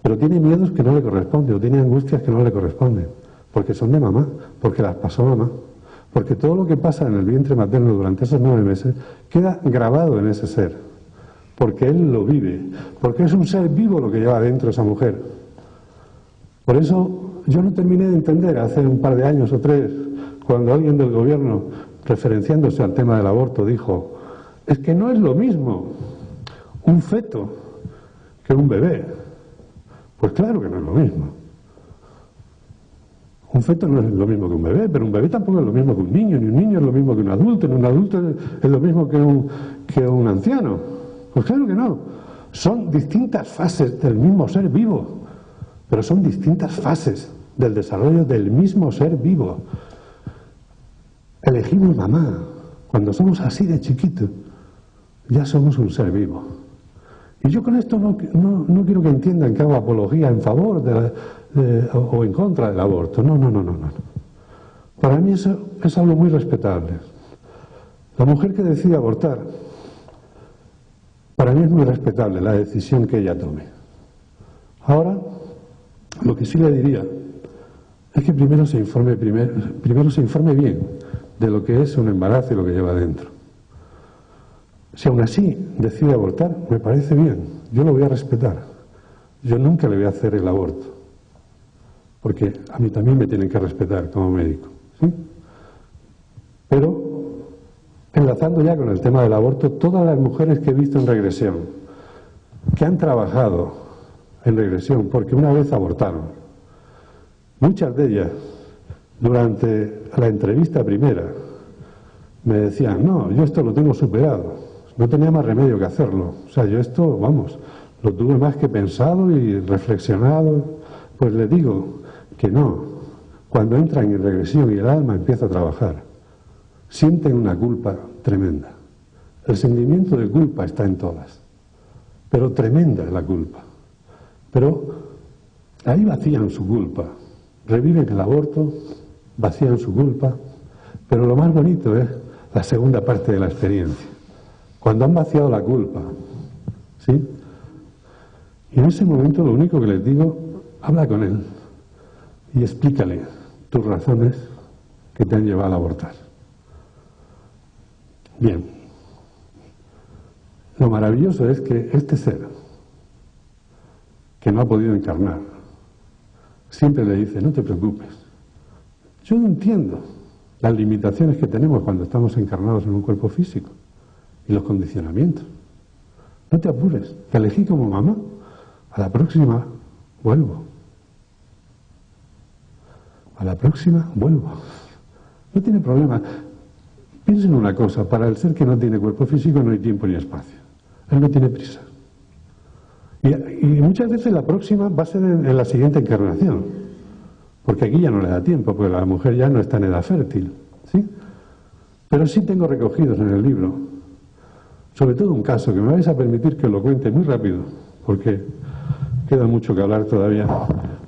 Pero tiene miedos que no le corresponden, o tiene angustias que no le corresponden. Porque son de mamá, porque las pasó mamá. Porque todo lo que pasa en el vientre materno durante esos 9 meses queda grabado en ese ser. Porque él lo vive. Porque es un ser vivo lo que lleva dentro esa mujer. Por eso yo no terminé de entender hace un par de años o 3, cuando alguien del gobierno, referenciándose al tema del aborto, dijo, es que no es lo mismo un feto que un bebé. Pues claro que no es lo mismo. Un feto no es lo mismo que un bebé, pero un bebé tampoco es lo mismo que un niño, ni un niño es lo mismo que un adulto, ni un adulto es lo mismo que un anciano. Pues claro que no. Son distintas fases del mismo ser vivo, pero son distintas fases del desarrollo del mismo ser vivo. Elegimos mamá. Cuando somos así de chiquitos, ya somos un ser vivo. Y yo con esto no quiero que entiendan que hago apología en favor o en contra del aborto. No. Para mí eso es algo muy respetable. La mujer que decide abortar, para mí es muy respetable la decisión que ella tome. Ahora, lo que sí le diría es que primero se informe bien de lo que es un embarazo y lo que lleva dentro. Si aún así decide abortar, me parece bien, yo lo voy a respetar. Yo nunca le voy a hacer el aborto, porque a mí también me tienen que respetar como médico, ¿sí? Pero, enlazando ya con el tema del aborto, todas las mujeres que he visto en regresión, que han trabajado en regresión porque una vez abortaron, muchas de ellas, durante la entrevista primera, me decían, no, yo esto lo tengo superado. No tenía más remedio que hacerlo. O sea, yo esto, vamos, lo tuve más que pensado y reflexionado. Pues le digo que no. Cuando entran en regresión y el alma empieza a trabajar, sienten una culpa tremenda. El sentimiento de culpa está en todas. Pero tremenda es la culpa. Pero ahí vacían su culpa. Reviven el aborto, vacían su culpa. Pero lo más bonito es la segunda parte de la experiencia. Cuando han vaciado la culpa, ¿sí? Y en ese momento lo único que les digo, habla con él y explícale tus razones que te han llevado a abortar. Bien. Lo maravilloso es que este ser, que no ha podido encarnar, siempre le dice, no te preocupes. Yo no entiendo las limitaciones que tenemos cuando estamos encarnados en un cuerpo físico. Y los condicionamientos. No te apures, te elegí como mamá. A la próxima vuelvo. A la próxima vuelvo. No tiene problema. Piensa en una cosa, para el ser que no tiene cuerpo físico no hay tiempo ni espacio. Él no tiene prisa. Y muchas veces la próxima va a ser en la siguiente encarnación. Porque aquí ya no le da tiempo, porque la mujer ya no está en edad fértil. ¿Sí? Pero sí tengo recogidos en el libro, sobre todo un caso que me vais a permitir que lo cuente muy rápido, porque queda mucho que hablar todavía,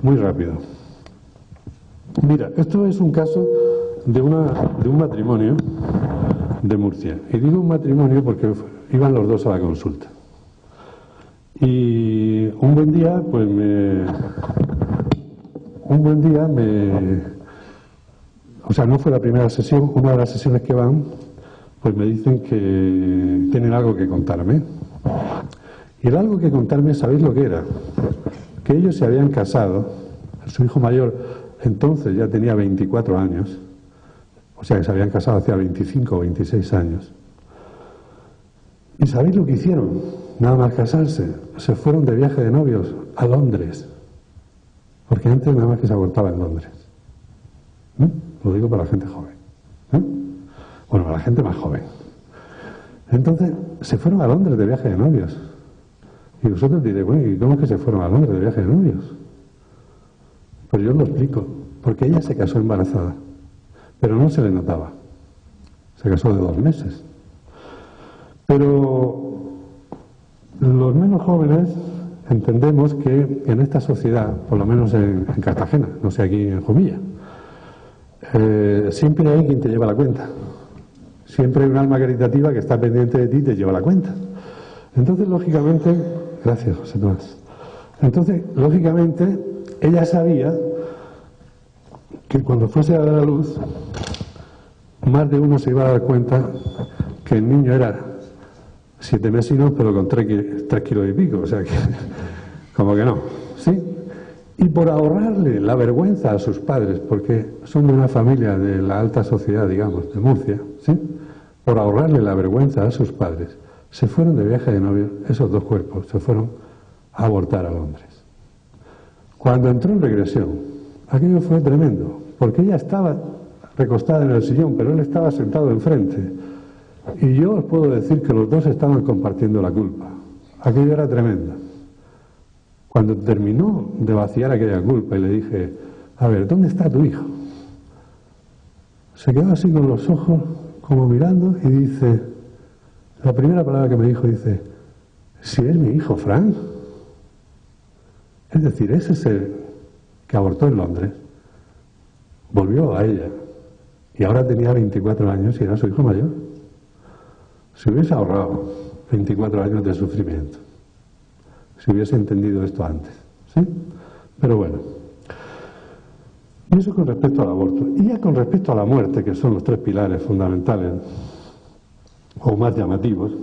muy rápido. Mira, esto es un caso de un matrimonio de Murcia. Y digo un matrimonio porque iban los dos a la consulta. Y un buen día, o sea, no fue la primera sesión, una de las sesiones que van, pues me dicen que tienen algo que contarme. Y el algo que contarme, ¿sabéis lo que era? Que ellos se habían casado, su hijo mayor entonces ya tenía 24 años, o sea que se habían casado hacía 25 o 26 años. ¿Y sabéis lo que hicieron? Nada más casarse, se fueron de viaje de novios a Londres, porque antes nada más que se abortaba en Londres. Lo digo para la gente joven. Bueno, para la gente más joven. Entonces, se fueron a Londres de viaje de novios. Y vosotros diréis, bueno, ¿y cómo es que se fueron a Londres de viaje de novios? Pues yo os lo explico. Porque ella se casó embarazada, pero no se le notaba. Se casó de 2 meses. Pero los menos jóvenes entendemos que en esta sociedad, por lo menos en Cartagena, no sé aquí en Jumilla, siempre hay quien te lleva la cuenta. Siempre hay un alma caritativa que está pendiente de ti y te lleva la cuenta. Entonces, lógicamente, gracias, José Tomás. Entonces, lógicamente, ella sabía que cuando fuese a dar a luz, más de uno se iba a dar cuenta que el niño era 7 mesinos, pero con 3 kilos y pico, o sea que, como que no, ¿sí? Y por ahorrarle la vergüenza a sus padres, porque son de una familia de la alta sociedad, digamos, de Murcia, ¿sí? Por ahorrarle la vergüenza a sus padres, se fueron de viaje de novio, esos 2 cuerpos, se fueron a abortar a Londres. Cuando entró en regresión, aquello fue tremendo, porque ella estaba recostada en el sillón, pero él estaba sentado enfrente. Y yo os puedo decir que los dos estaban compartiendo la culpa. Aquello era tremendo. Cuando terminó de vaciar aquella culpa y le dije, a ver, ¿dónde está tu hijo? Se quedó así con los ojos, como mirando, y dice, la primera palabra que me dijo, dice, si es mi hijo, Frank. Es decir, ese es el que abortó en Londres, volvió a ella, y ahora tenía 24 años y era su hijo mayor. Se hubiese ahorrado 24 años de sufrimiento, si hubiese entendido esto antes, ¿sí? Pero bueno, y eso con respecto al aborto. Y ya con respecto a la muerte, que son los 3 pilares fundamentales, o más llamativos,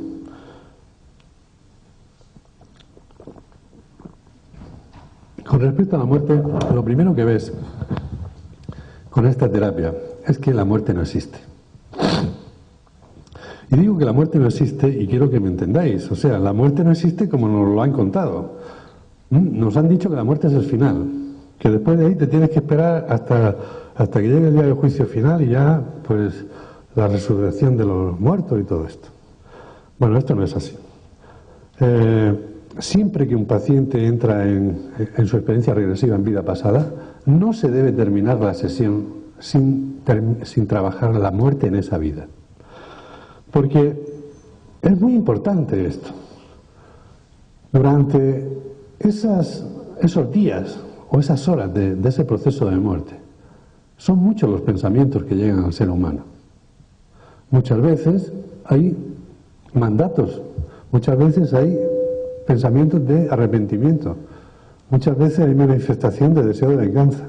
con respecto a la muerte, lo primero que ves con esta terapia es que la muerte no existe. Y digo que la muerte no existe y quiero que me entendáis. O sea, la muerte no existe como nos lo han contado. Nos han dicho que la muerte es el final, que después de ahí te tienes que esperar hasta que llegue el día del juicio final y ya, pues, la resurrección de los muertos y todo esto. Bueno, esto no es así. Siempre que un paciente entra en su experiencia regresiva en vida pasada, no se debe terminar la sesión sin trabajar la muerte en esa vida. Porque es muy importante esto. Durante esos días o esas horas de ese proceso de muerte, son muchos los pensamientos que llegan al ser humano. Muchas veces hay mandatos, muchas veces hay pensamientos de arrepentimiento, muchas veces hay manifestación de deseo de venganza.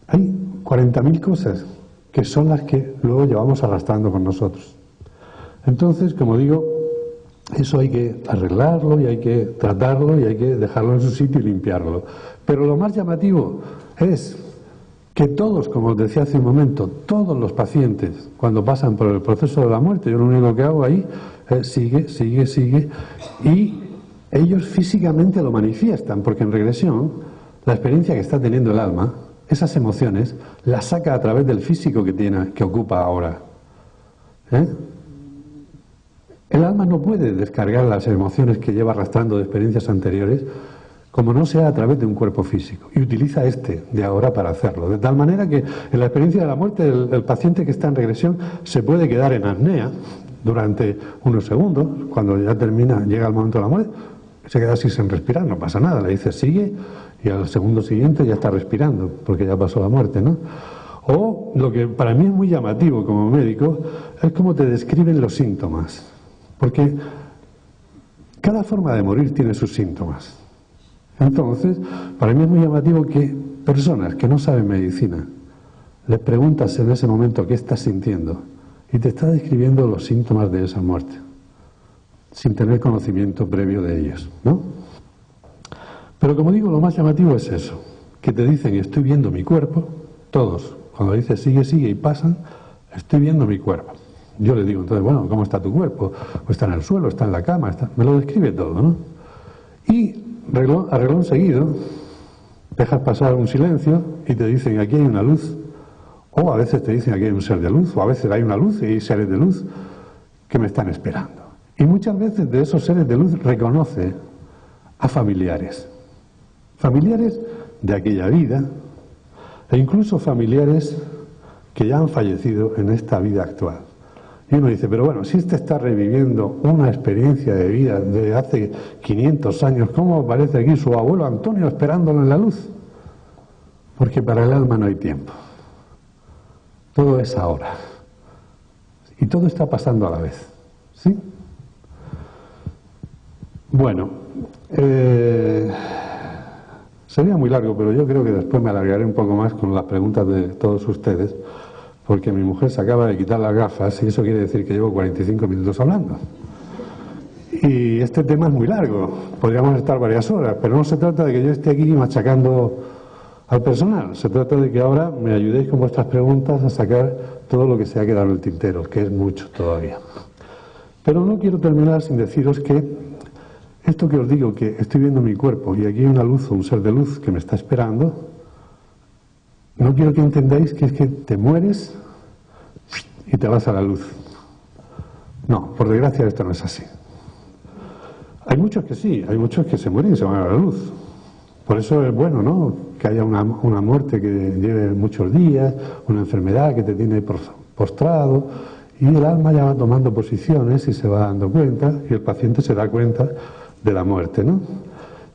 Hay 40.000 cosas que son las que luego llevamos arrastrando con nosotros. Entonces, como digo, eso hay que arreglarlo y hay que tratarlo y hay que dejarlo en su sitio y limpiarlo. Pero lo más llamativo es que todos, como os decía hace un momento, todos los pacientes, cuando pasan por el proceso de la muerte, yo lo único que hago ahí es sigue, y ellos físicamente lo manifiestan, porque en regresión, la experiencia que está teniendo el alma, esas emociones, las saca a través del físico que ocupa ahora. El alma no puede descargar las emociones que lleva arrastrando de experiencias anteriores como no sea a través de un cuerpo físico, y utiliza este de ahora para hacerlo, de tal manera que en la experiencia de la muerte el paciente que está en regresión se puede quedar en apnea durante unos segundos, cuando ya llega el momento de la muerte, se queda así sin respirar, no pasa nada, le dice sigue y al segundo siguiente ya está respirando, porque ya pasó la muerte, ¿no? O lo que para mí es muy llamativo como médico es cómo te describen los síntomas, porque cada forma de morir tiene sus síntomas. Entonces, para mí es muy llamativo que personas que no saben medicina, les preguntas en ese momento qué estás sintiendo y te está describiendo los síntomas de esa muerte, sin tener conocimiento previo de ellos, ¿no? Pero como digo, lo más llamativo es eso, que te dicen estoy viendo mi cuerpo, todos, cuando dices sigue, sigue y pasan, estoy viendo mi cuerpo. Yo le digo entonces, bueno, ¿cómo está tu cuerpo? Pues está en el suelo, está en la cama, me lo describe todo, ¿no? Y a reglón seguido, dejas pasar un silencio y te dicen aquí hay una luz, o a veces te dicen aquí hay un ser de luz, o a veces hay una luz y hay seres de luz que me están esperando. Y muchas veces de esos seres de luz reconoce a familiares de aquella vida, e incluso familiares que ya han fallecido en esta vida actual. Y uno dice, pero bueno, si este está reviviendo una experiencia de vida de hace 500 años, ¿cómo aparece aquí su abuelo Antonio esperándolo en la luz? Porque para el alma no hay tiempo. Todo es ahora. Y todo está pasando a la vez. ¿Sí? Bueno, sería muy largo, pero yo creo que después me alargaré un poco más con las preguntas de todos ustedes, porque mi mujer se acaba de quitar las gafas y eso quiere decir que llevo 45 minutos hablando. Y este tema es muy largo, podríamos estar varias horas, pero no se trata de que yo esté aquí machacando al personal, se trata de que ahora me ayudéis con vuestras preguntas a sacar todo lo que se ha quedado en el tintero, que es mucho todavía. Pero no quiero terminar sin deciros que esto que os digo, que estoy viendo mi cuerpo y aquí hay una luz o un ser de luz que me está esperando, no quiero que entendáis que es que te mueres y te vas a la luz. No, por desgracia esto no es así. Hay muchos que sí, hay muchos que se mueren y se van a la luz. Por eso es bueno, ¿no?, que haya una muerte que lleve muchos días, una enfermedad que te tiene postrado, y el alma ya va tomando posiciones y se va dando cuenta, y el paciente se da cuenta de la muerte, ¿no?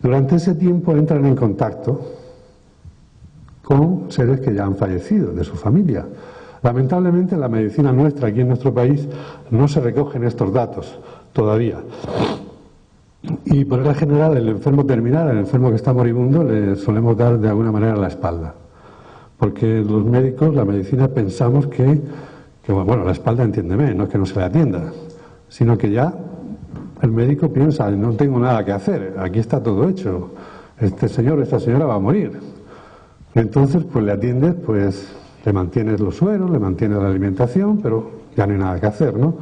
Durante ese tiempo entran en contacto con seres que ya han fallecido, de su familia. Lamentablemente en la medicina nuestra, aquí en nuestro país, no se recogen estos datos todavía. Y por regla general, el enfermo terminal, el enfermo que está moribundo, le solemos dar de alguna manera la espalda. Porque los médicos, la medicina, pensamos que bueno, la espalda, entiéndeme, no es que no se le atienda, sino que ya el médico piensa, no tengo nada que hacer, aquí está todo hecho, este señor o esta señora va a morir. Entonces, pues le atiendes, pues le mantienes los sueros, le mantienes la alimentación, pero ya no hay nada que hacer, ¿no?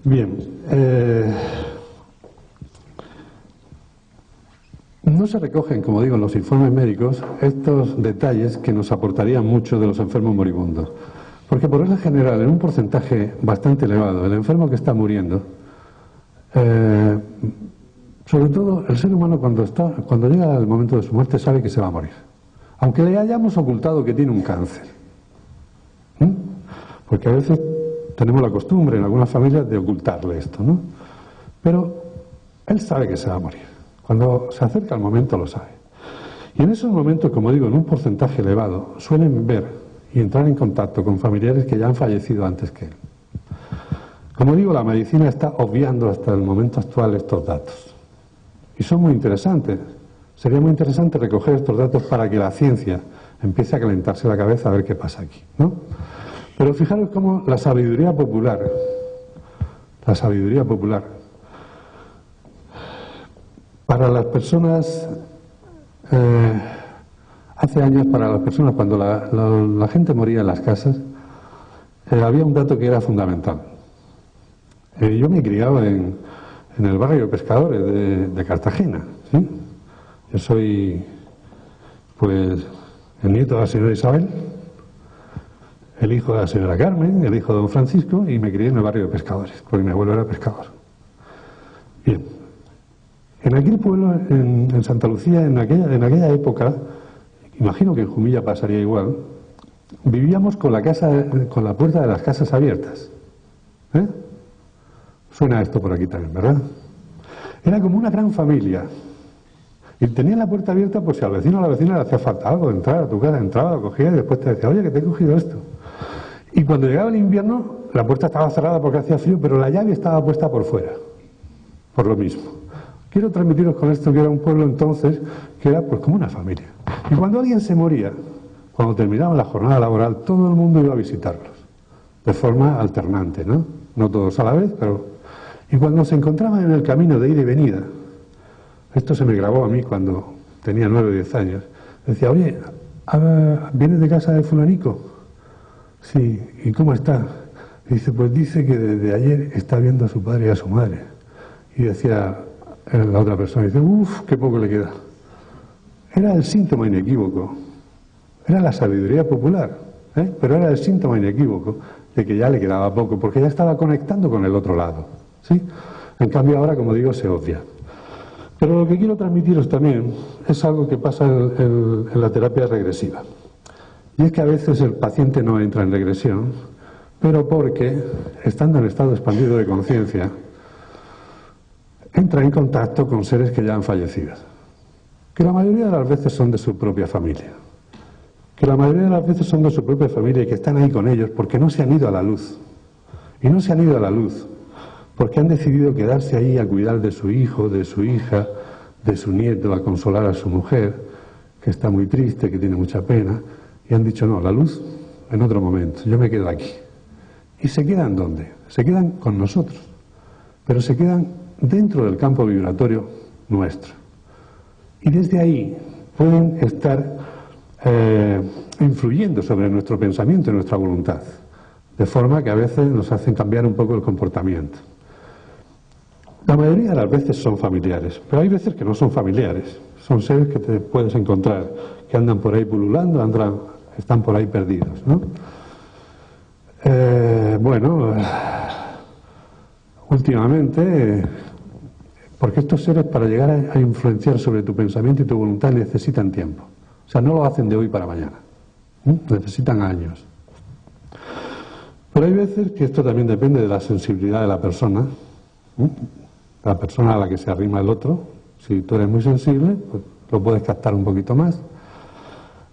Bien, no se recogen, como digo, en los informes médicos estos detalles que nos aportarían mucho de los enfermos moribundos. Porque por regla general, en un porcentaje bastante elevado, el enfermo que está muriendo, sobre todo el ser humano cuando llega el momento de su muerte sabe que se va a morir. Aunque le hayamos ocultado que tiene un cáncer. Porque a veces tenemos la costumbre en algunas familias de ocultarle esto, ¿no? Pero él sabe que se va a morir. Cuando se acerca el momento lo sabe. Y en esos momentos, como digo, en un porcentaje elevado, suelen ver y entrar en contacto con familiares que ya han fallecido antes que él. Como digo, la medicina está obviando hasta el momento actual estos datos. Y son muy interesantes. Sería muy interesante recoger estos datos para que la ciencia empiece a calentarse la cabeza a ver qué pasa aquí, ¿no? Pero fijaros cómo la sabiduría popular, para las personas, hace años, para las personas, cuando la gente moría en las casas, había un dato que era fundamental. Yo me criaba en el barrio de Pescadores de Cartagena, ¿sí? Yo soy, pues, el nieto de la señora Isabel, el hijo de la señora Carmen, el hijo de don Francisco, y me crié en el barrio de Pescadores, porque mi abuelo era pescador. Bien. En En aquel pueblo, en Santa Lucía, en aquella época, imagino que en Jumilla pasaría igual, vivíamos con la puerta de las casas abiertas. ¿Eh? Suena esto por aquí también, ¿verdad? Era como una gran familia. Y tenía la puerta abierta por si al vecino o a la vecina le hacía falta algo, entrar a tu casa, entraba, lo cogía y después te decía, oye, que te he cogido esto. Y cuando llegaba el invierno, la puerta estaba cerrada porque hacía frío, pero la llave estaba puesta por fuera. Por lo mismo. Quiero transmitiros con esto que era un pueblo entonces que era pues como una familia. Y cuando alguien se moría, cuando terminaba la jornada laboral, todo el mundo iba a visitarlos. De forma alternante, ¿no? No todos a la vez, pero... Y cuando se encontraban en el camino de ida y venida, esto se me grabó a mí cuando tenía 9 o 10 años, decía, oye, ¿vienes de casa de fulanico? Sí, ¿y cómo está? Y dice, pues dice que desde ayer está viendo a su padre y a su madre. Y decía la otra persona, dice, uff, qué poco le queda. Era el síntoma inequívoco, era la sabiduría popular, pero era el síntoma inequívoco de que ya le quedaba poco, porque ya estaba conectando con el otro lado, ¿sí? En cambio ahora, como digo, se odia. Pero lo que quiero transmitiros también es algo que pasa en la terapia regresiva. Y es que a veces el paciente no entra en regresión, pero porque, estando en estado expandido de conciencia, entra en contacto con seres que ya han fallecido, que la mayoría de las veces son de su propia familia, que la mayoría de las veces son de su propia familia y que están ahí con ellos porque no se han ido a la luz. Y no se han ido a la luz porque han decidido quedarse ahí a cuidar de su hijo, de su hija, de su nieto, a consolar a su mujer, que está muy triste, que tiene mucha pena, y han dicho, no, la luz en otro momento, yo me quedo aquí. ¿Y se quedan dónde? Se quedan con nosotros, pero se quedan dentro del campo vibratorio nuestro. Y desde ahí pueden estar influyendo sobre nuestro pensamiento y nuestra voluntad, de forma que a veces nos hacen cambiar un poco el comportamiento. La mayoría de las veces son familiares, pero hay veces que no son familiares, son seres que te puedes encontrar, que andan por ahí pululando, están por ahí perdidos, ¿no? Últimamente, porque estos seres para llegar a influenciar sobre tu pensamiento y tu voluntad necesitan tiempo. O sea, no lo hacen de hoy para mañana. Necesitan años. Pero hay veces que esto también depende de la sensibilidad de la persona. La persona a la que se arrima el otro. Si tú eres muy sensible, pues lo puedes captar un poquito más.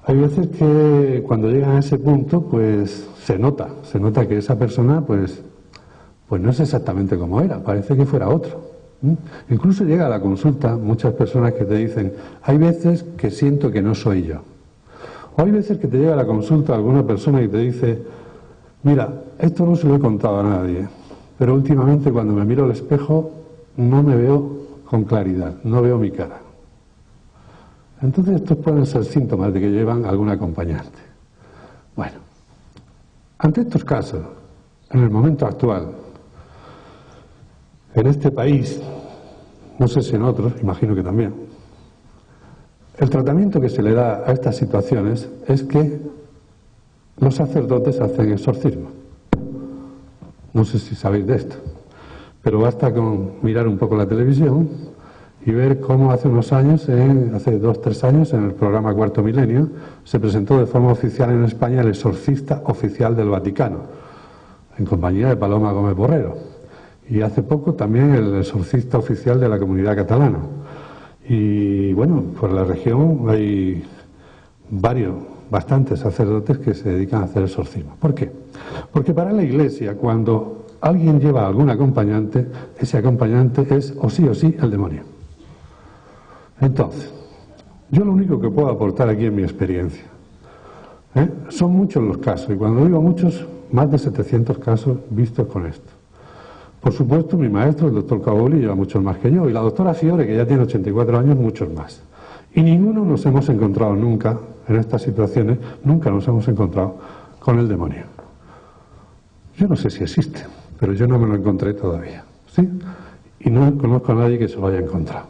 Hay veces que cuando llegan a ese punto, pues se nota que esa persona pues no es exactamente como era, parece que fuera otro. Incluso llega a la consulta muchas personas que te dicen, hay veces que siento que no soy yo. O hay veces que te llega a la consulta alguna persona y te dice, mira, esto no se lo he contado a nadie, pero últimamente cuando me miro al espejo no me veo con claridad, no veo mi cara. Entonces estos pueden ser síntomas de que llevan algún acompañante. Bueno, ante estos casos, en el momento actual, en este país, no sé si en otros, imagino que también, el tratamiento que se le da a estas situaciones es que los sacerdotes hacen exorcismo. No sé si sabéis de esto, pero basta con mirar un poco la televisión y ver cómo hace unos años, hace 2 o 3 años, en el programa Cuarto Milenio, se presentó de forma oficial en España el exorcista oficial del Vaticano, en compañía de Paloma Gómez Borrero. Y hace poco también el exorcista oficial de la Comunidad Catalana. Y bueno, por la región hay bastantes sacerdotes que se dedican a hacer exorcismo. ¿Por qué? Porque para la Iglesia, cuando alguien lleva a algún acompañante, ese acompañante es o sí el demonio. Entonces, yo lo único que puedo aportar aquí en mi experiencia, son muchos los casos, y cuando digo muchos, más de 700 casos vistos con esto. Por supuesto, mi maestro, el doctor Cavoli, lleva muchos más que yo, y la doctora Fiore, que ya tiene 84 años, muchos más. Y ninguno nos hemos encontrado nunca, en estas situaciones, nunca nos hemos encontrado con el demonio. Yo no sé si existe, pero yo no me lo encontré todavía, ¿sí? Y no conozco a nadie que se lo haya encontrado.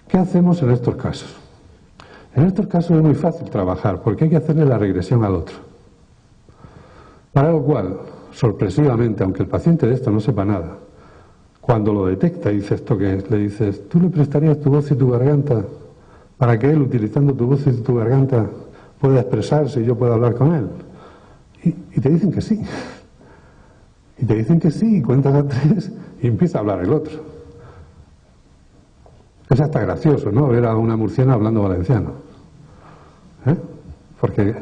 ¿Qué hacemos en estos casos? En estos casos es muy fácil trabajar, porque hay que hacerle la regresión al otro. Para lo cual, sorpresivamente, aunque el paciente de esto no sepa nada, cuando lo detecta y dice esto que es, le dices, ¿tú le prestarías tu voz y tu garganta para que él, utilizando tu voz y tu garganta, pueda expresarse y yo pueda hablar con él? Y te dicen que sí. Y te dicen que sí, y cuentas a 3 y empieza a hablar el otro. Es hasta gracioso, ¿no? Ver a una murciana hablando valenciano. Porque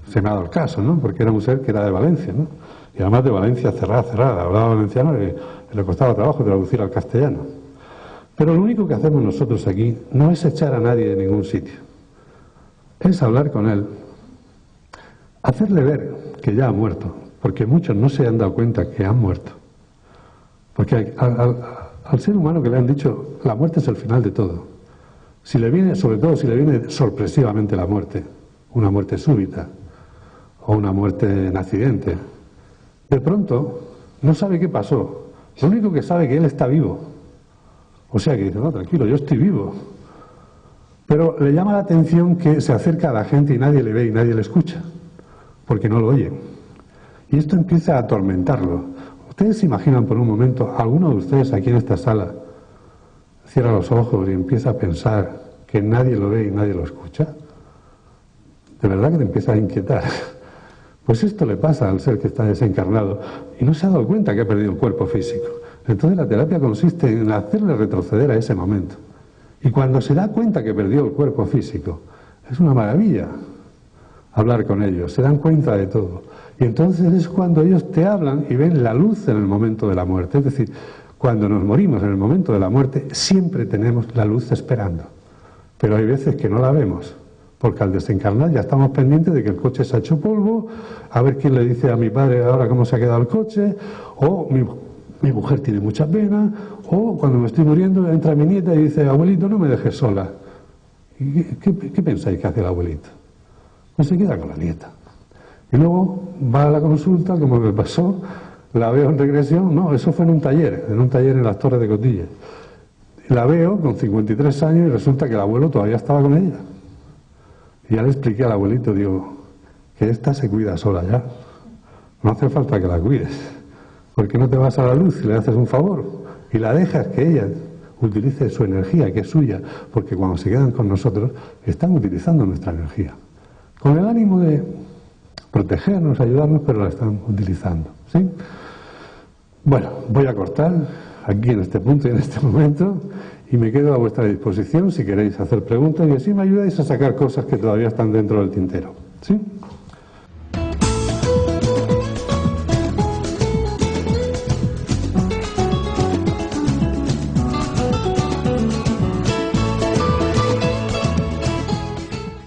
se me ha dado el caso, ¿no? Porque era un ser que era de Valencia, ¿no? Y además de Valencia cerrada. Hablaba valenciano y le costaba trabajo traducir al castellano. Pero lo único que hacemos nosotros aquí no es echar a nadie de ningún sitio. Es hablar con él, hacerle ver que ya ha muerto, porque muchos no se han dado cuenta que han muerto. Porque al ser humano que le han dicho, la muerte es el final de todo. Si le viene, sobre todo si le viene sorpresivamente la muerte, una muerte súbita o una muerte en accidente, de pronto no sabe qué pasó. Lo único que sabe es que él está vivo. O sea que dice, no, tranquilo, yo estoy vivo. Pero le llama la atención que se acerca a la gente y nadie le ve y nadie le escucha, porque no lo oyen. Y esto empieza a atormentarlo. Ustedes se imaginan por un momento, alguno de ustedes aquí en esta sala cierra los ojos y empieza a pensar que nadie lo ve y nadie lo escucha. De verdad que te empieza a inquietar. Pues esto le pasa al ser que está desencarnado y no se ha dado cuenta que ha perdido el cuerpo físico. Entonces la terapia consiste en hacerle retroceder a ese momento. Y cuando se da cuenta que perdió el cuerpo físico, es una maravilla hablar con ellos, se dan cuenta de todo. Y entonces es cuando ellos te hablan y ven la luz en el momento de la muerte. Es decir, cuando nos morimos en el momento de la muerte, siempre tenemos la luz esperando. Pero hay veces que no la vemos, porque al desencarnar ya estamos pendientes de que el coche se ha hecho polvo, a ver quién le dice a mi padre ahora cómo se ha quedado el coche, o mi mujer tiene mucha pena, o cuando me estoy muriendo entra mi nieta y dice, abuelito, no me dejes sola. ¿Y qué pensáis que hace el abuelito? Pues se queda con la nieta. Y luego va a la consulta, como me pasó, la veo en regresión, no, eso fue en un taller en las Torres de Cotillas. La veo con 53 años y resulta que el abuelo todavía estaba con ella. Y ya le expliqué al abuelito, digo, que esta se cuida sola ya. No hace falta que la cuides. ¿Por qué no te vas a la luz y le haces un favor? Y la dejas que ella utilice su energía, que es suya, porque cuando se quedan con nosotros, están utilizando nuestra energía. Con el ánimo de protegernos, ayudarnos, pero la están utilizando, ¿sí? Bueno, voy a cortar aquí en este punto y en este momento y me quedo a vuestra disposición si queréis hacer preguntas y así me ayudáis a sacar cosas que todavía están dentro del tintero, ¿sí?